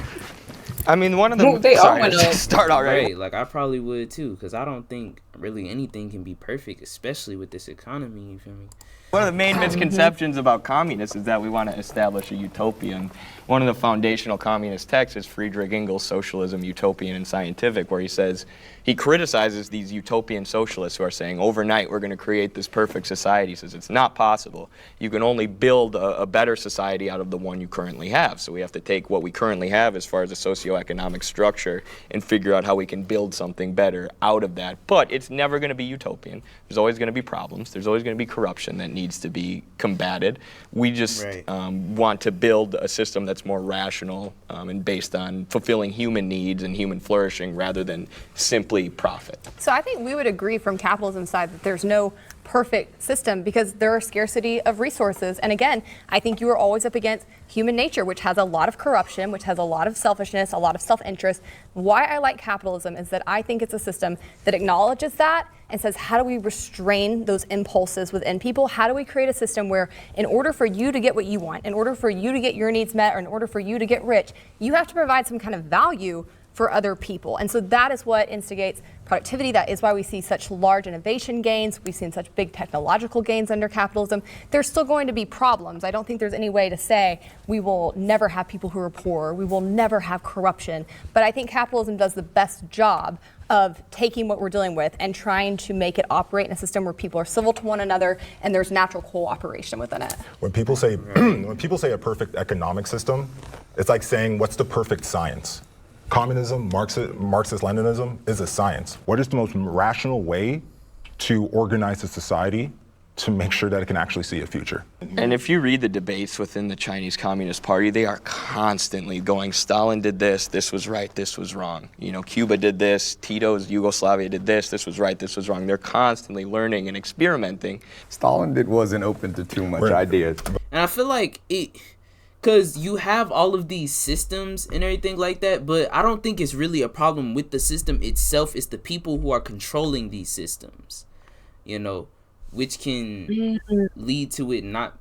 I mean, one of the start already. Right, like I probably would too, because I don't think really anything can be perfect, especially with this economy. You feel me? One of the main misconceptions about communists is that we want to establish a utopia. And one of the foundational communist texts is Friedrich Engels' Socialism, Utopian and Scientific, where he criticizes these utopian socialists who are saying, overnight we're going to create this perfect society. He says it's not possible. You can only build a better society out of the one you currently have. So we have to take what we currently have as far as a socioeconomic structure and figure out how we can build something better out of that. But it's never going to be utopian. There's always going to be problems. There's always going to be corruption that needs to be combated. We just want to build a system that's more rational and based on fulfilling human needs and human flourishing rather than simply profit. So I think we would agree from capitalism's side that there's no perfect system because there are scarcity of resources. And again, I think you are always up against human nature, which has a lot of corruption, which has a lot of selfishness, a lot of self-interest. Why I like capitalism is that I think it's a system that acknowledges that and says, how do we restrain those impulses within people? How do we create a system where in order for you to get what you want, in order for you to get your needs met, or in order for you to get rich, you have to provide some kind of value for other people. And so that is what instigates productivity. That is why we see such large innovation gains. We've seen such big technological gains under capitalism. There's still going to be problems. I don't think there's any way to say we will never have people who are poor. We will never have corruption. But I think capitalism does the best job of taking what we're dealing with and trying to make it operate in a system where people are civil to one another and there's natural cooperation within it. When people say a perfect economic system, it's like saying, what's the perfect science? Communism, Marxist-Leninism is a science. What is the most rational way to organize a society to make sure that it can actually see a future. And if you read the debates within the Chinese Communist Party, they are constantly going, Stalin did this was right, this was wrong. You know, Cuba did this, Tito's Yugoslavia did this was right, this was wrong. They're constantly learning and experimenting. Stalin wasn't open to too much ideas. And I feel like because you have all of these systems and everything like that, but I don't think it's really a problem with the system itself. It's the people who are controlling these systems, you know, which can lead to it not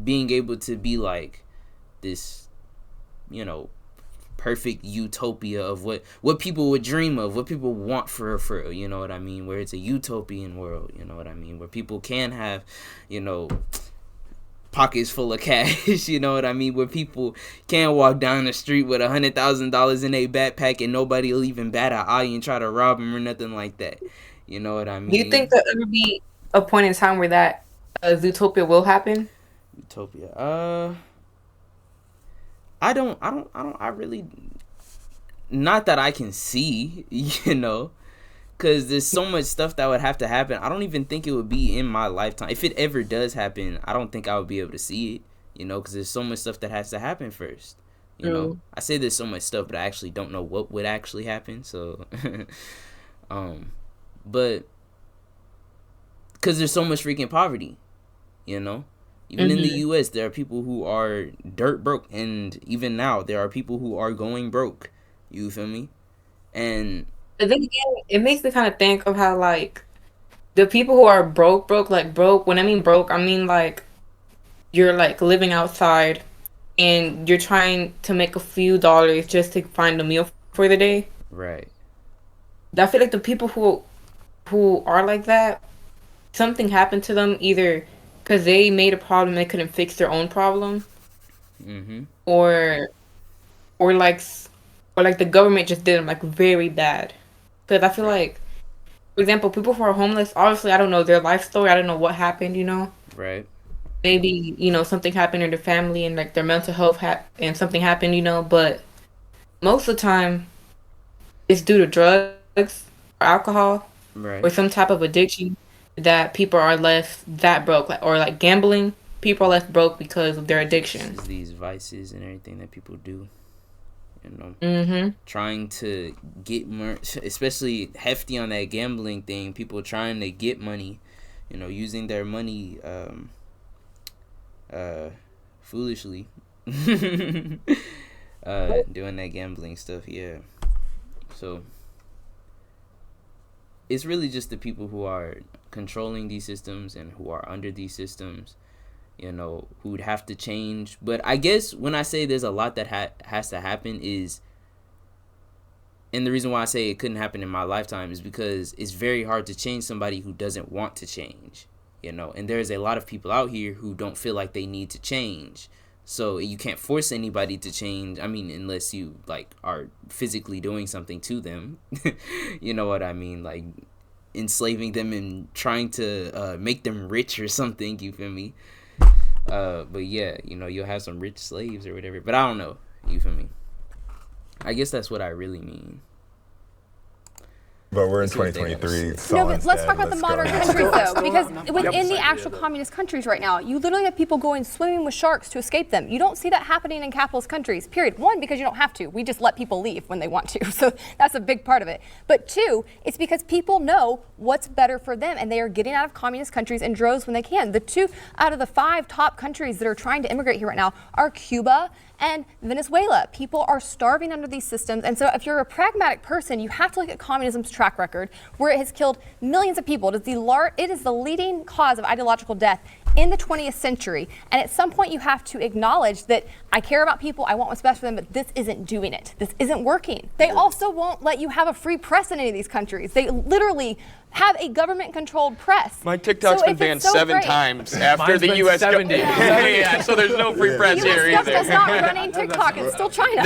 being able to be like this, you know, perfect utopia of what people would dream of, what people want for you know what I mean, where it's a utopian world, you know what I mean, where people can have, you know, pockets full of cash, you know what I mean, where people can walk down the street with $100,000 in a backpack and nobody will even bat an eye and try to rob them or nothing like that, you know what I mean. Do you think that there would be a point in time where that Zootopia will happen? Utopia. I really, not that I can see, you know, because there's so much stuff that would have to happen. I don't even think it would be in my lifetime. If it ever does happen, I don't think I would be able to see it, you know, because there's so much stuff that has to happen first. You know, I say there's so much stuff, but I actually don't know what would actually happen. So, but because there's so much freaking poverty, you know. Even in the U.S., there are people who are dirt broke, and even now, there are people who are going broke. You feel me? And then again, it makes me kind of think of how, like, the people who are broke, when I mean broke, I mean, like, you're, like, living outside, and you're trying to make a few dollars just to find a meal for the day. Right. I feel like the people who are like that, something happened to them, either because they made a problem they couldn't fix their own problem, or like the government just did them like very bad. Because I feel like, for example, people who are homeless, obviously I don't know their life story. I don't know what happened, you know. Right. Maybe, you know, something happened in their family and like their mental health and something happened, you know. But most of the time, it's due to drugs or alcohol, or some type of addiction, that people are left that broke, or like gambling. People are left broke because of their addiction. These vices and everything that people do, you know, trying to get more, especially hefty on that gambling thing. People trying to get money, you know, using their money foolishly, doing that gambling stuff. Yeah, so it's really just the people who are controlling these systems and who are under these systems, you know, who would have to change. But I guess when I say there's a lot that has to happen is, and the reason why I say it couldn't happen in my lifetime is because it's very hard to change somebody who doesn't want to change, you know, and there's a lot of people out here who don't feel like they need to change. So you can't force anybody to change. I mean, unless you like are physically doing something to them, you know what I mean? Like enslaving them and trying to make them rich or something, you feel me? But yeah, you know, you'll have some rich slaves or whatever, but I don't know, you feel me? I guess that's what I really mean. But we're in 2023. No, but let's talk about the modern countries, though, because within the actual communist countries right now, you literally have people going swimming with sharks to escape them. You don't see that happening in capitalist countries, period. One, because you don't have to. We just let people leave when they want to. So that's a big part of it. But two, it's because people know what's better for them, and they are getting out of communist countries in droves when they can. The 2 out of the 5 top countries that are trying to immigrate here right now are Cuba and Venezuela. People are starving under these systems. And so if you're a pragmatic person, you have to look at communism's track record, where it has killed millions of people. It is the leading cause of ideological death in the 20th century. And at some point you have to acknowledge that I care about people, I want what's best for them, but this isn't doing it. This isn't working. They also won't let you have a free press in any of these countries. They literally have a government-controlled press. My TikTok's been banned 7 times after the U.S. Yeah, so there's no free press here either. U.S. not running TikTok. It's still China.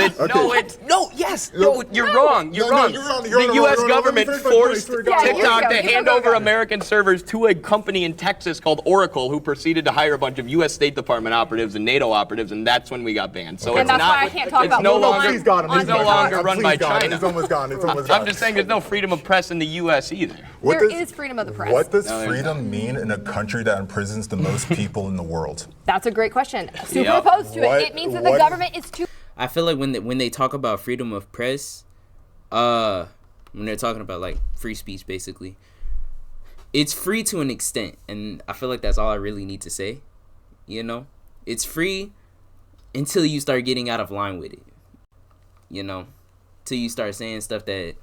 You're wrong. The U.S. government forced TikTok to hand over American servers to a company in Texas called Oracle, who proceeded to hire a bunch of U.S. State Department operatives and NATO operatives, and that's when we got banned. So it's that's why I can't talk about no longer run by China. It's almost gone. I'm just saying there's no freedom of press in the U.S. either. there is freedom of the press. What does freedom mean in a country that imprisons the most people in the world? That's a great question. Super opposed to it. It means that the government is too. I feel like when they talk about freedom of press, when they're talking about like free speech, basically, it's free to an extent, and I feel like that's all I really need to say. You know, it's free until you start getting out of line with it. You know, till you start saying stuff that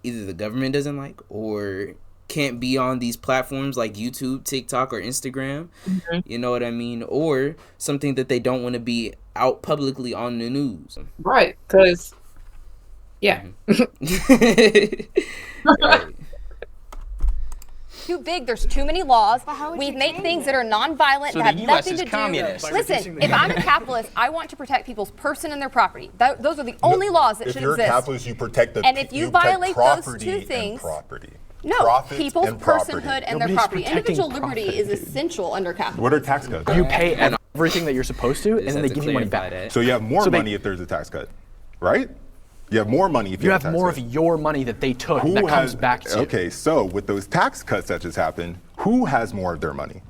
either the government doesn't like or can't be on these platforms like YouTube, TikTok, or Instagram. Mm-hmm. You know what I mean? Or something that they don't want to be out publicly on the news. Right, because, yeah. Right. Too big. There's too many laws. We make things that are non-violent, that have nothing to do. Listen, if I'm a capitalist, I want to protect people's person and their property. Those are the only laws that should exist. If you're a capitalist, you protect the and if you violate those two things, no, people's personhood and their property. Individual liberty is essential under capitalism. What are tax cuts? You pay everything that you're supposed to, and then they give you money back. So you have more money if there's a tax cut, right? You have more money if you have more of your money that they took that comes back to you. Okay, so with those tax cuts that just happened, who has more of their money?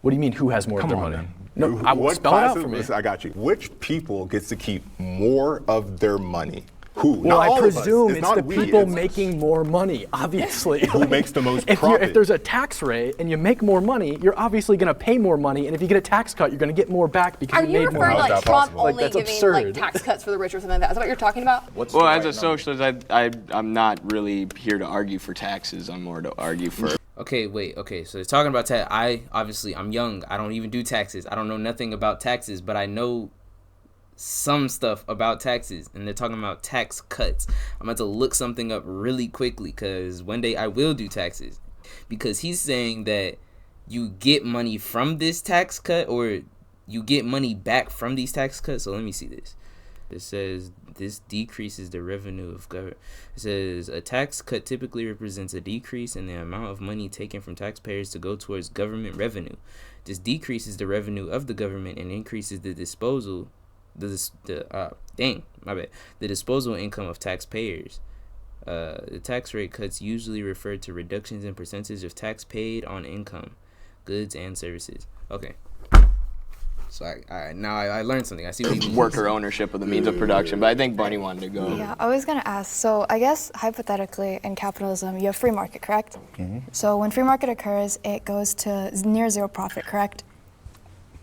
What do you mean, who has more of their money? No, spell it out for me. I got you. Which people gets to keep more of their money? Who? Well, I presume it's the people making more money, obviously. Who makes the most profit? If there's a tax rate and you make more money, you're obviously going to pay more money, and if you get a tax cut, you're going to get more back because you made more money. Are you referring to like Trump only giving like tax cuts for the rich or something like that? Is that what you're talking about? Well, as a socialist, I'm not really here to argue for taxes. I'm more to argue for... Okay, wait. Okay, so they're talking about tax. I'm young. I don't even do taxes. I don't know nothing about taxes, but I know some stuff about taxes, and they're talking about tax cuts. I'm about to look something up really quickly because one day I will do taxes, because he's saying that you get money from this tax cut or you get money back from these tax cuts. So let me see this. It says this decreases the revenue of government. It says a tax cut typically represents a decrease in the amount of money taken from taxpayers to go towards government revenue. This decreases the revenue of the government and increases the disposal income of taxpayers. The tax rate cuts usually refer to reductions in percentage of tax paid on income, goods, and services. Okay. So I learned something. I see what you mean. Worker ownership of the means of production, but I think Bunny wanted to go. Yeah, I was going to ask, so I guess hypothetically in capitalism, you have free market, correct? Mm-hmm. So when free market occurs, it goes to near zero profit, correct?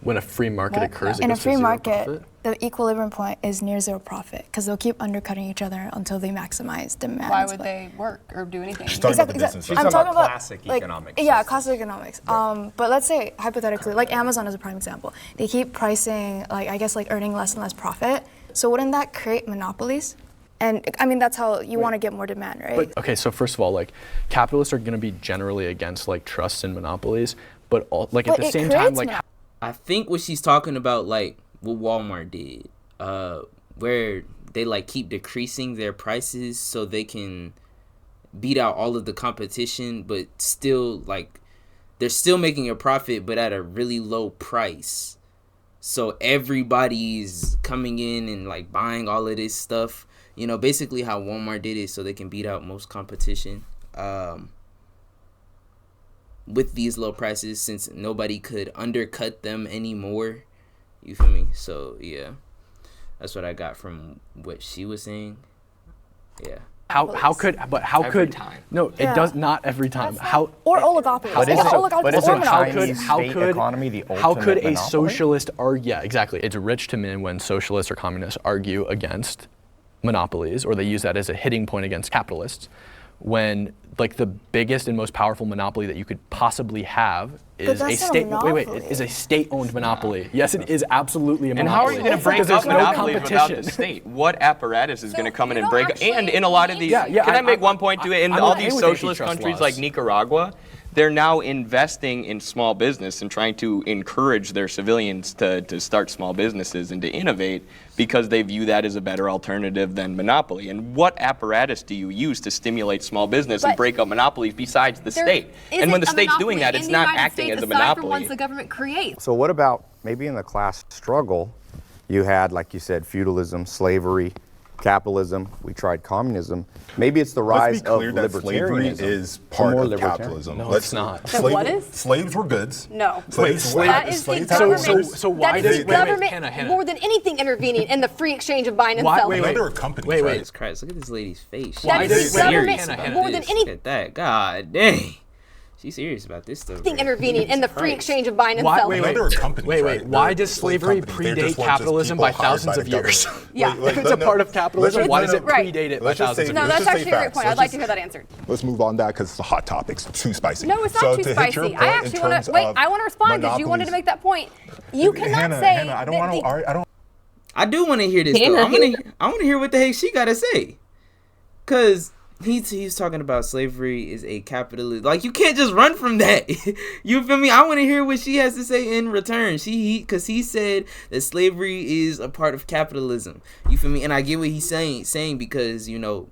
When a free market occurs, in a free market, the equilibrium point is near zero profit because they'll keep undercutting each other until they maximize demand. Why would they work or do anything? She's talking about the business. I'm talking about classic economics. Yeah, classic economics. Right. But let's say hypothetically, like Amazon is a prime example. They keep pricing, earning less and less profit. So wouldn't that create monopolies? And I mean, that's how you want to get more demand, right? But, okay, so first of all, capitalists are going to be generally against trusts and monopolies, but at the same time, I think what she's talking about, what Walmart did, where they keep decreasing their prices so they can beat out all of the competition, but still they're still making a profit, but at a really low price. So everybody's coming in and buying all of this stuff. You know, basically how Walmart did it, so they can beat out most competition. With these low prices, since nobody could undercut them anymore. You feel me? So yeah, that's what I got from what she was saying. Yeah. How could every time. No, it does not every time. Or oligopolies. But how could a monopoly? socialist argue? Yeah, exactly. It's rich to men when socialists or communists argue against monopolies, or they use that as a hitting point against capitalists. When the biggest and most powerful monopoly that you could possibly have is a state-owned monopoly. Yes, it is absolutely a monopoly. And how are you going to break up monopolies without the state? What apparatus is going to come in and break up? And in a lot of these, can I make one point to it? In all these socialist countries like Nicaragua, they're now investing in small business and trying to encourage their civilians to start small businesses and to innovate because they view that as a better alternative than monopoly. And what apparatus do you use to stimulate small business and break up monopolies besides the state? And when the state's doing that, it's not acting as a monopoly. Ones the government creates. So what about maybe in the class struggle, you had, like you said, feudalism, slavery, capitalism, we tried communism. Maybe it's the rise Let's be clear of that slavery libertarianism. is part of capitalism. No, it's not. What is? Slaves were goods. No. That is the government. So why that is the does government Hannah. more than anything intervening in the free exchange of buying and Why- selling? There are companies. Wait. Jesus Christ, look at this lady's face. That is the government more than Look anything at that. God dang. She's serious about this stuff. intervening in the free exchange of buying and Why, selling. wait, There are companies, right? Why There are does slave slavery companies. They just predate weren't just capitalism people by hired thousands by of the years? government. Yeah. If it's a part of capitalism, why does it Right. predate it by Let's just thousands say- of No, years? that's Let's just actually say a great facts. point. Let's I'd like to just- hear that answered. Let's move on that because it's a hot topic. It's too spicy. No, it's not So too to hit spicy. your I point actually in want terms to wait. of I want to respond because you wanted to make that point. You cannot Hannah, say. Hannah, I don't want to. I don't. I do want to hear this though. I want to hear what the heck she got to say. Cause he's talking about slavery is a capitalist. Like, you can't just run from that. You feel me? I want to hear what she has to say in return. Cause he said that slavery is a part of capitalism. You feel me? And I get what he's saying because, you know,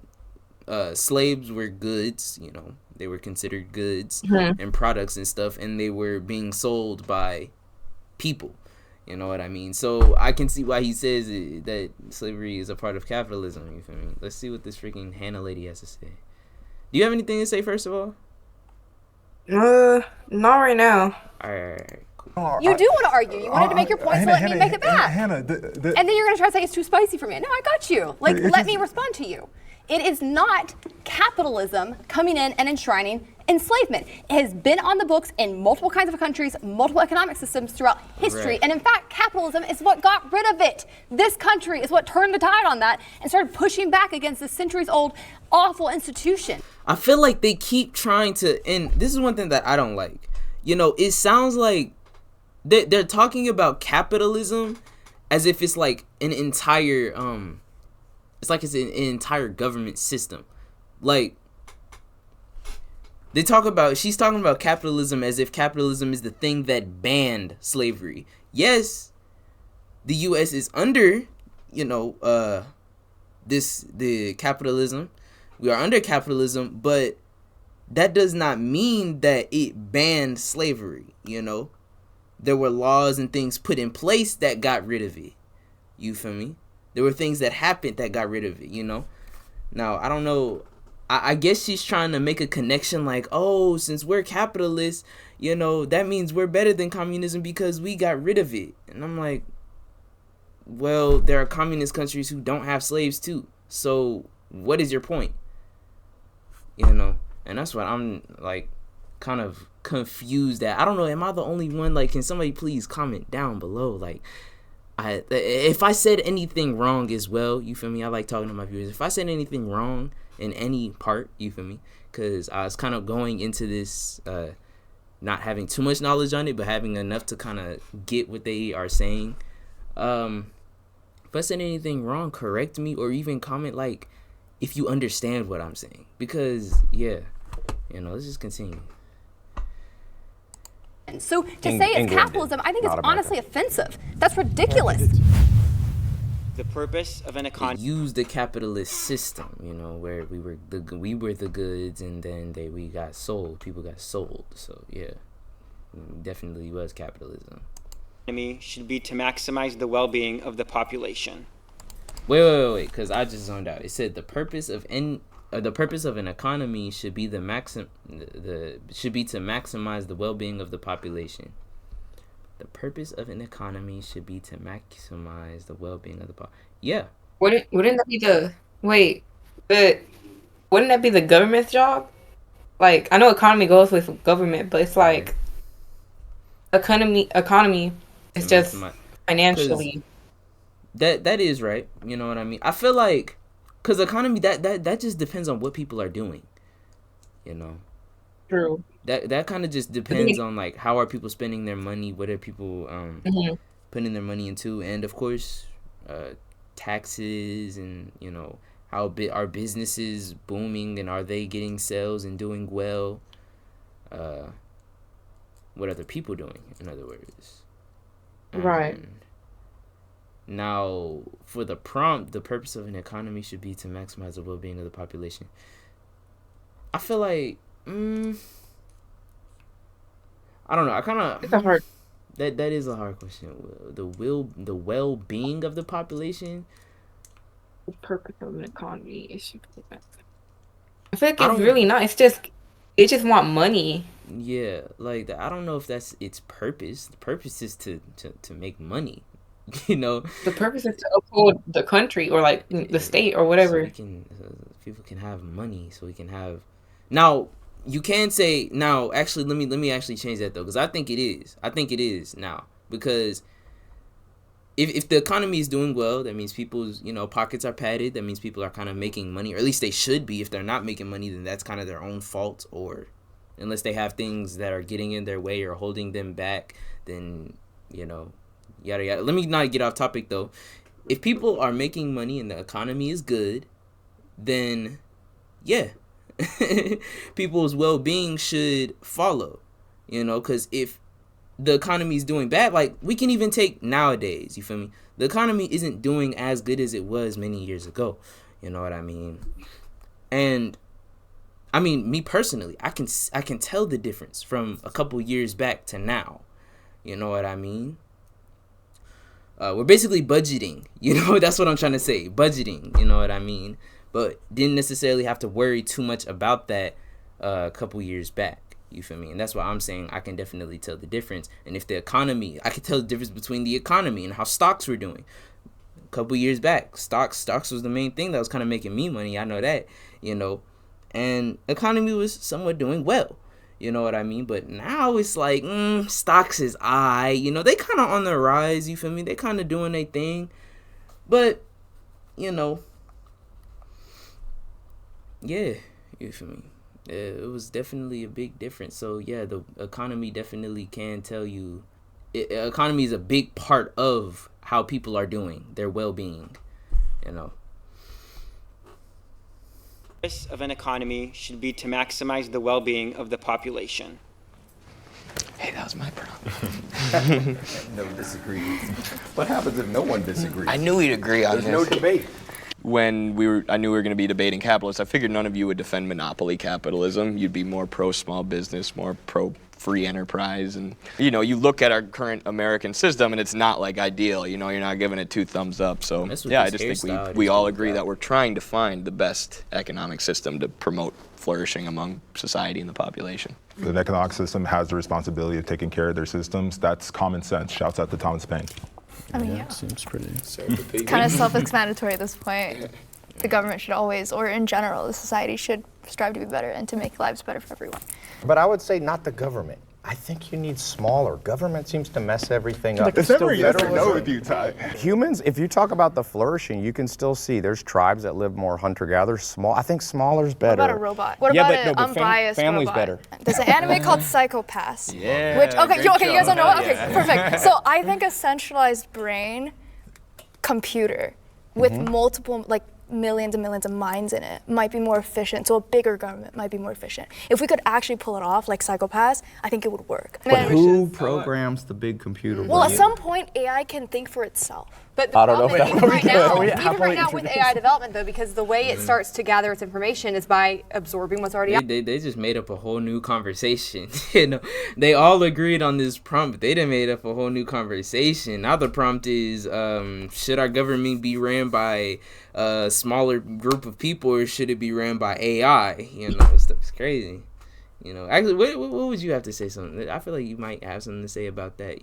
slaves were goods, you know, they were considered goods and products and stuff, and they were being sold by people. You know what I mean? So I can see why he says that slavery is a part of capitalism. You feel me? Let's see what this freaking Hannah lady has to say. Do you have anything to say first of all? Not right now. All right. You do want to argue. You wanted to make your point, so let me make it back. Hannah, And then you're going to try to say it's too spicy for me. No, I got you. Like, let me respond to you. It is not capitalism coming in and enshrining enslavement. It has been on the books in multiple kinds of countries, multiple economic systems throughout history. Right. And in fact, capitalism is what got rid of it. This country is what turned the tide on that and started pushing back against this centuries-old awful institution. I feel like they keep trying to, and this is one thing that I don't like. You know, it sounds like they're talking about capitalism as if it's like an entire it's an entire government system. Like, she's talking about capitalism as if capitalism is the thing that banned slavery. Yes, the US is under, you know, the capitalism. We are under capitalism, but that does not mean that it banned slavery, you know? There were laws and things put in place that got rid of it. You feel me? There were things that happened that got rid of it, you know? Now, I don't know. I guess she's trying to make a connection like, oh, since we're capitalists, you know, that means we're better than communism because we got rid of it. And I'm like, well, there are communist countries who don't have slaves too. So what is your point? You know? And that's what I'm, like, kind of confused at. I don't know. Am I the only one? Like, can somebody please comment down below? Like, if I said anything wrong as well, you feel me? I like talking to my viewers. If I said anything wrong in any part, you feel me? Because I was kind of going into this not having too much knowledge on it, but having enough to kind of get what they are saying. If I said anything wrong, correct me, or even comment like if you understand what I'm saying. Because, yeah, you know, let's just continue. So to say it's capitalism, I think it's honestly offensive. That's ridiculous. The purpose of an economy. Use the capitalist system, you know, where we were the goods, and then we got sold. People got sold. So yeah, definitely was capitalism. Economy should be to maximize the well-being of the population. Wait, because I just zoned out. It said the purpose of an economy should be to maximize the well-being of the population. The purpose of an economy should be to maximize the well-being of the population. Yeah. Wouldn't that be but wouldn't that be the government's job? Like, I know economy goes with government, but it's like economy is just financially. That is right. You know what I mean? I feel like, because economy, that just depends on what people are doing. You know? True. That kind of just depends on, like, how are people spending their money, what are people putting their money into, and of course, taxes, and, you know, how are businesses booming, and are they getting sales and doing well? What are the people doing, in other words? Right. Now, for the prompt, the purpose of an economy should be to maximize the well-being of the population. I feel like, I don't know. I kind of. It's a hard. That is a hard question. The well-being of the population. The purpose of an economy is. I feel like it's really not. It's just they just want money. Yeah, like I don't know if that's its purpose. The purpose is to make money. You know, the purpose is to uphold the country or like the state or whatever. So people can have money, so we can have. Now you can say now. Actually, let me actually change that though, because I think it is. I think it is now because if the economy is doing well, that means people's pockets are padded. That means people are kind of making money, or at least they should be. If they're not making money, then that's kind of their own fault, or unless they have things that are getting in their way or holding them back, then yada yada. Let me not get off topic though. If people are making money and the economy is good, then yeah, people's well-being should follow. Because if the economy is doing bad, like we can even take nowadays, you feel me? The economy isn't doing as good as it was many years ago. You know what I mean? And I mean, me personally, I can tell the difference from a couple years back to now. You know what I mean? We're basically budgeting, that's what I'm trying to say. Budgeting, you know what I mean? But didn't necessarily have to worry too much about that a couple years back. You feel me? And that's why I'm saying I can definitely tell the difference. And if the economy, I can tell the difference between the economy and how stocks were doing. A couple years back, stocks was the main thing that was kind of making me money. I know that, and economy was somewhat doing well. You know what I mean? But now it's like, stocks is they kind of on the rise, you feel me? They kind of doing their thing. But, yeah, you feel me? It was definitely a big difference. So, yeah, the economy definitely can tell you. Economy is a big part of how people are doing, their well-being, The purpose of an economy should be to maximize the well-being of the population. Hey, that was my problem. No disagreement. What happens if no one disagrees? I knew we'd agree on this. There's no debate. When I knew we were going to be debating capitalists, I figured none of you would defend monopoly capitalism. You'd be more pro-small business, more pro-free enterprise. And, you look at our current American system, and it's not, ideal. You're not giving it 2 thumbs up. So, yeah, I just think we all agree that we're trying to find the best economic system to promote flourishing among society and the population. The economic system has the responsibility of taking care of their systems. That's common sense. Shouts out to Thomas Paine. I mean, yeah. Seems pretty. Kind of self-explanatory at this point. The government should always, or in general, the society should strive to be better and to make lives better for everyone. But I would say not the government. I think you need smaller. Government seems to mess everything up. It's never yes or no with you, Ty. Humans, if you talk about the flourishing, you can still see there's tribes that live more hunter-gatherer. Small. I think smaller's better. What about a robot? What about an unbiased family's robot? Better. There's an anime called Psycho-Pass. Yeah. Which you guys don't know? Okay, perfect. So I think a centralized brain computer with multiple millions and millions of minds in it might be more efficient. So a bigger government might be more efficient. If we could actually pull it off like Psycho-Pass, I think it would work. But who programs the big computer? Well, at some point, AI can think for itself. But the problem is even right now with AI development, though, because the way it starts to gather its information is by absorbing what's already out. They just made up a whole new conversation. They all agreed on this prompt. They done made up a whole new conversation. Now the prompt is, should our government be ran by a smaller group of people, or should it be ran by AI? Stuff's crazy. Actually, what would you have to say? Something? I feel like you might have something to say about that.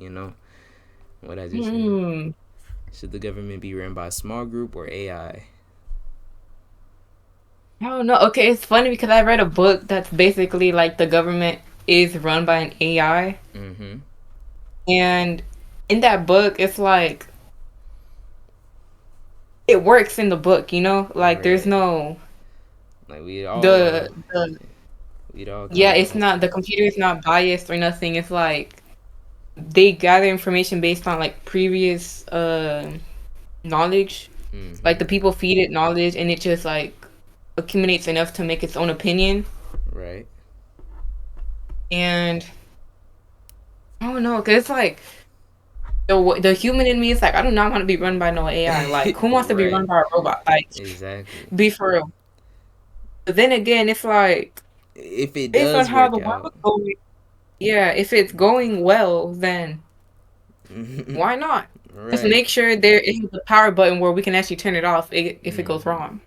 What I just said. Should the government be ran by a small group or AI? I don't know. Okay, it's funny because I read a book that's basically the government is run by an AI. Mm-hmm. And in that book, it's it works in the book, Right. There's no... we all... it's not... The computer is not biased or nothing. It's they gather information based on previous knowledge. The people feed it knowledge, and it just accumulates enough to make its own opinion. Right. And I don't know, cause it's the human in me is I do not want to be run by no AI. Who wants to be run by a robot? Exactly. Be for real. But then again, it's if it based does on how work the out. world's going. Yeah, if it's going well, then Why not? Right. Just make sure there is a power button where we can actually turn it off if it goes wrong.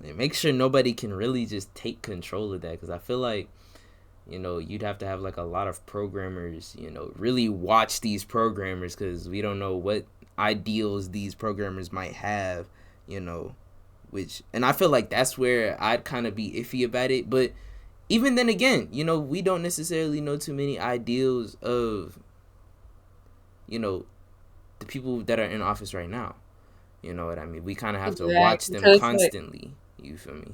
Make sure nobody can really just take control of that, because I feel like, you know, you'd have to have like a lot of programmers, you know, really watch these programmers, because we don't know what ideals these programmers might have, you know, and I feel like that's where I'd kind of be iffy about it. But even then again, you know, we don't necessarily know too many ideals of, you know, the people that are in office right now. You know what I mean? We kind of have to watch them constantly. You feel me?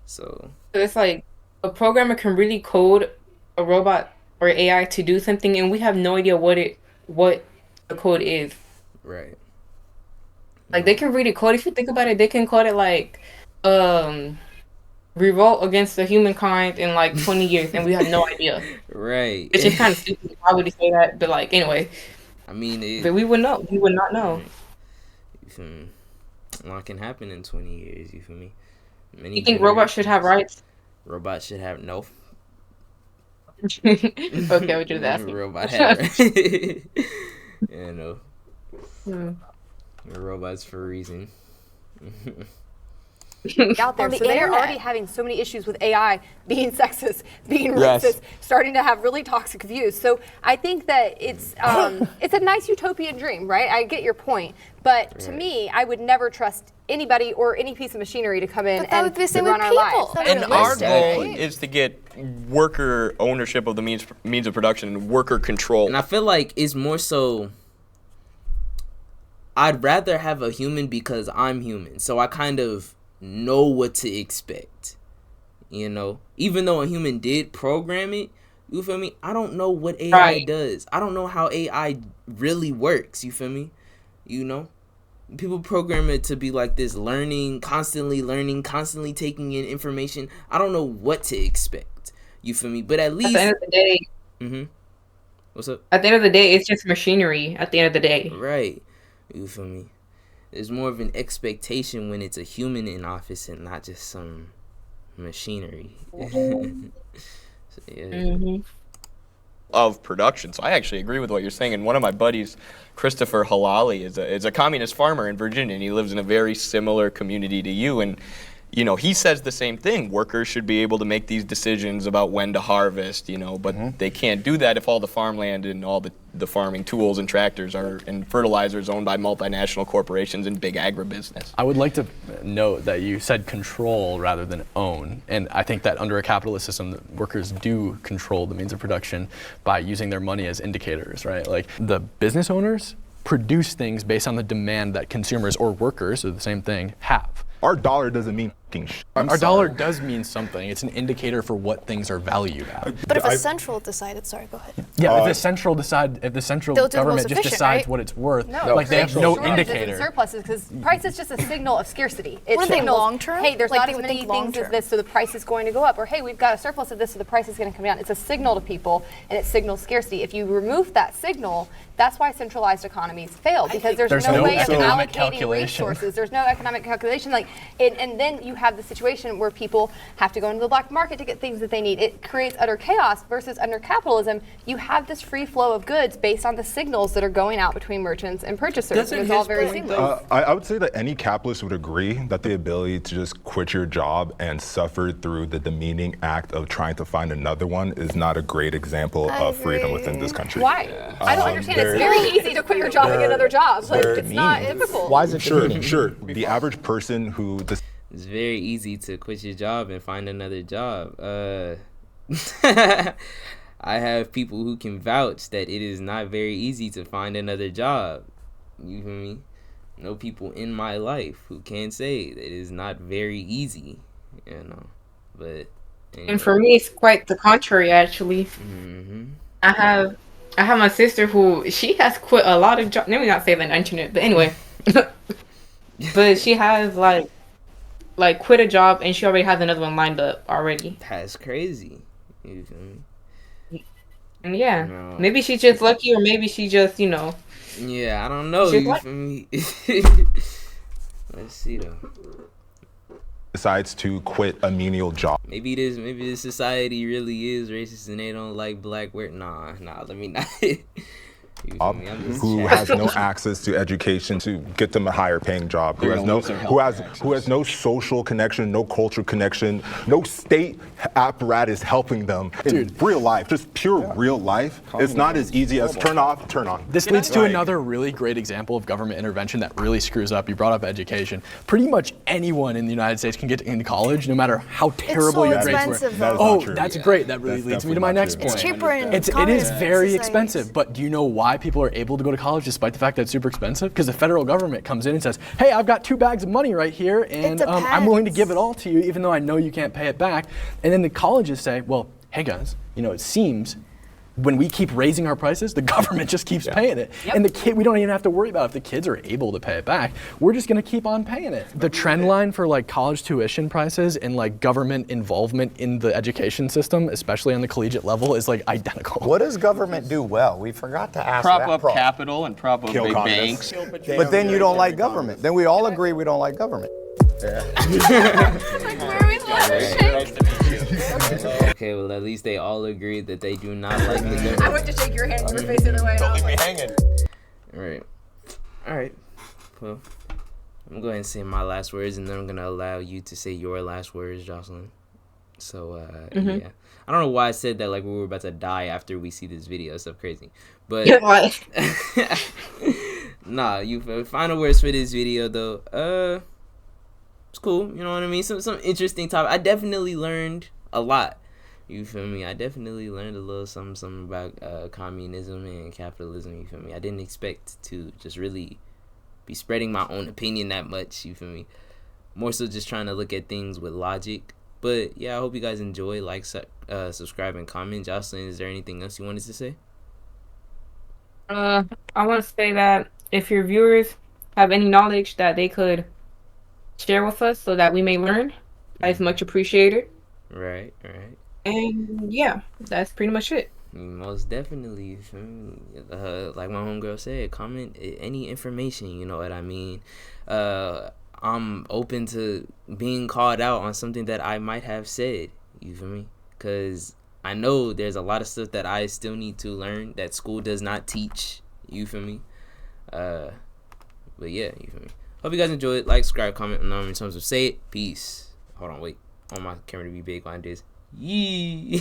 So it's like a programmer can really code a robot or AI to do something, and we have no idea what the code is. Right. Like they can really code. If you think about it, they can code it like revolt against the humankind in like 20 years, and we have no idea. Right. It's just kind of stupid. Why would he say that? But like anyway. I mean, but we would know. We would not know. You feel me? A lot can happen in 20 years. You feel me? You think robots should have rights? Robots should have no. Okay, we're just asking. Robot have rights. You know. We're robots for a reason. Out there, so they're already having so many issues with AI being sexist, being racist, starting to have really toxic views. So I think that it's a nice utopian dream, right? I get your point, but to me, I would never trust anybody or any piece of machinery to come in and run our lives. And our goal is to get worker ownership of the means of production and worker control. And I feel like it's more so, I'd rather have a human because I'm human, so I kind of know what to expect, you know, even though a human did program it. You feel me? I don't know what AI does. I don't know how AI really works. You feel me? You know, people program it to be like this, constantly learning, taking in information. I don't know what to expect. You feel me? But at least at the end of the day, what's up? At the end of the day, it's just machinery. At the end of the day, right? You feel me? There's more of an expectation when it's a human in office and not just some machinery. So, yeah. Of production. So I actually agree with what you're saying. And one of my buddies, Christopher Halali, is a communist farmer in Virginia, and he lives in a very similar community to you. And you know, he says the same thing. Workers should be able to make these decisions about when to harvest, you know, but they can't do that if all the farmland and all the farming tools and tractors and fertilizers owned by multinational corporations and big agribusiness. I would like to note that you said control rather than own. And I think that under a capitalist system, workers do control the means of production by using their money as indicators, right? Like the business owners produce things based on the demand that consumers or workers, or the same thing, have. Our dollar doesn't mean fucking shit. Our dollar does mean something. It's an indicator for what things are valued at. But if a central decided, sorry, go ahead. Yeah, if the central government just decides what it's worth, like they have no indicator. Surpluses, because price is just a signal of scarcity. It What signals, long term? hey, there's Like not they as would many think things as long-term. this, so the price is going to go up. Or hey, we've got a surplus of this, so the price is going to come down. It's a signal to people, and it signals scarcity. If you remove that signal, that's why centralized economies fail, because there's no way of allocating resources. There's no economic calculation. And then you have the situation where people have to go into the black market to get things that they need. It creates utter chaos. Versus under capitalism, you have this free flow of goods based on the signals that are going out between merchants and purchasers. It's all very seamless. I would say that any capitalist would agree that the ability to just quit your job and suffer through the demeaning act of trying to find another one is not a great example of freedom within this country. Why? I don't understand. It's very easy to quit your job and get another job. Like, it's not difficult. Why is it sure. The average person who it's very easy to quit your job and find another job. I have people who can vouch that it is not very easy to find another job. You feel me? No people in my life who can say that it is not very easy, you know. But anyway. And for me, it's quite the contrary, actually. I have my sister who she has quit a lot of jobs. Let me not say that on the internet, but anyway. But she has like quit a job and she already has another one lined up already. That's crazy. You feel me? And yeah, maybe she's just lucky, or maybe she just, you know. Yeah, I don't know. You feel me? Let's see though. Decides to quit a menial job. Maybe this society really is racist and they don't like black work. Nah, let me not. who has no access to education to get them a higher paying job, who has no social connection, no cultural connection, no state apparatus helping them in real life, just pure real life. It's not as easy as turn off, turn on. This leads to another really great example of government intervention that really screws up. You brought up education. Pretty much anyone in the United States can get into college, no matter how terrible your grades were. That's great. That really leads me to my next point. It's cheaper in it is very expensive, but do you know why people are able to go to college despite the fact that it's super expensive? Because the federal government comes in and says, hey, I've got 2 bags of money right here, and I'm willing to give it all to you, even though I know you can't pay it back. And then the colleges say, well, hey guys, it seems when we keep raising our prices, the government just keeps paying it. And we don't even have to worry about if the kids are able to pay it back. We're just gonna keep on paying it. The trend line for like college tuition prices and like government involvement in the education system, especially on the collegiate level, is like identical. What does government do well? We forgot to ask prop that. Up capital and prop up big banks. But then you don't like government. Then we all agree we don't like government. Okay, well, at least they all agree that they do not like the government. I went to shake your hand, you were facing the way. Don't leave me hanging. All right. Well, I'm going to go ahead and say my last words, and then I'm going to allow you to say your last words, Jocelyn. So, yeah. I don't know why I said that like we were about to die after we see this video. It's so crazy. But, nah, final words for this video, though. It's cool, you know what I mean? Some interesting topic. I definitely learned a lot. You feel me? I definitely learned a little something about communism and capitalism. You feel me? I didn't expect to just really be spreading my own opinion that much. You feel me? More so just trying to look at things with logic. But yeah, I hope you guys enjoy. Like, subscribe, and comment. Jocelyn, is there anything else you wanted to say? I want to say that if your viewers have any knowledge that they could share with us so that we may learn, that is much appreciated. Right. And yeah, that's pretty much it. Most definitely. Like my homegirl said, comment any information, you know what I mean? I'm open to being called out on something that I might have said, you feel me? Because I know there's a lot of stuff that I still need to learn that school does not teach, you feel me? But yeah, you feel me? Hope you guys enjoyed. Like, subscribe, comment, and in terms of say it. Peace. Hold on, wait. I want my camera to be big on this. Yeah.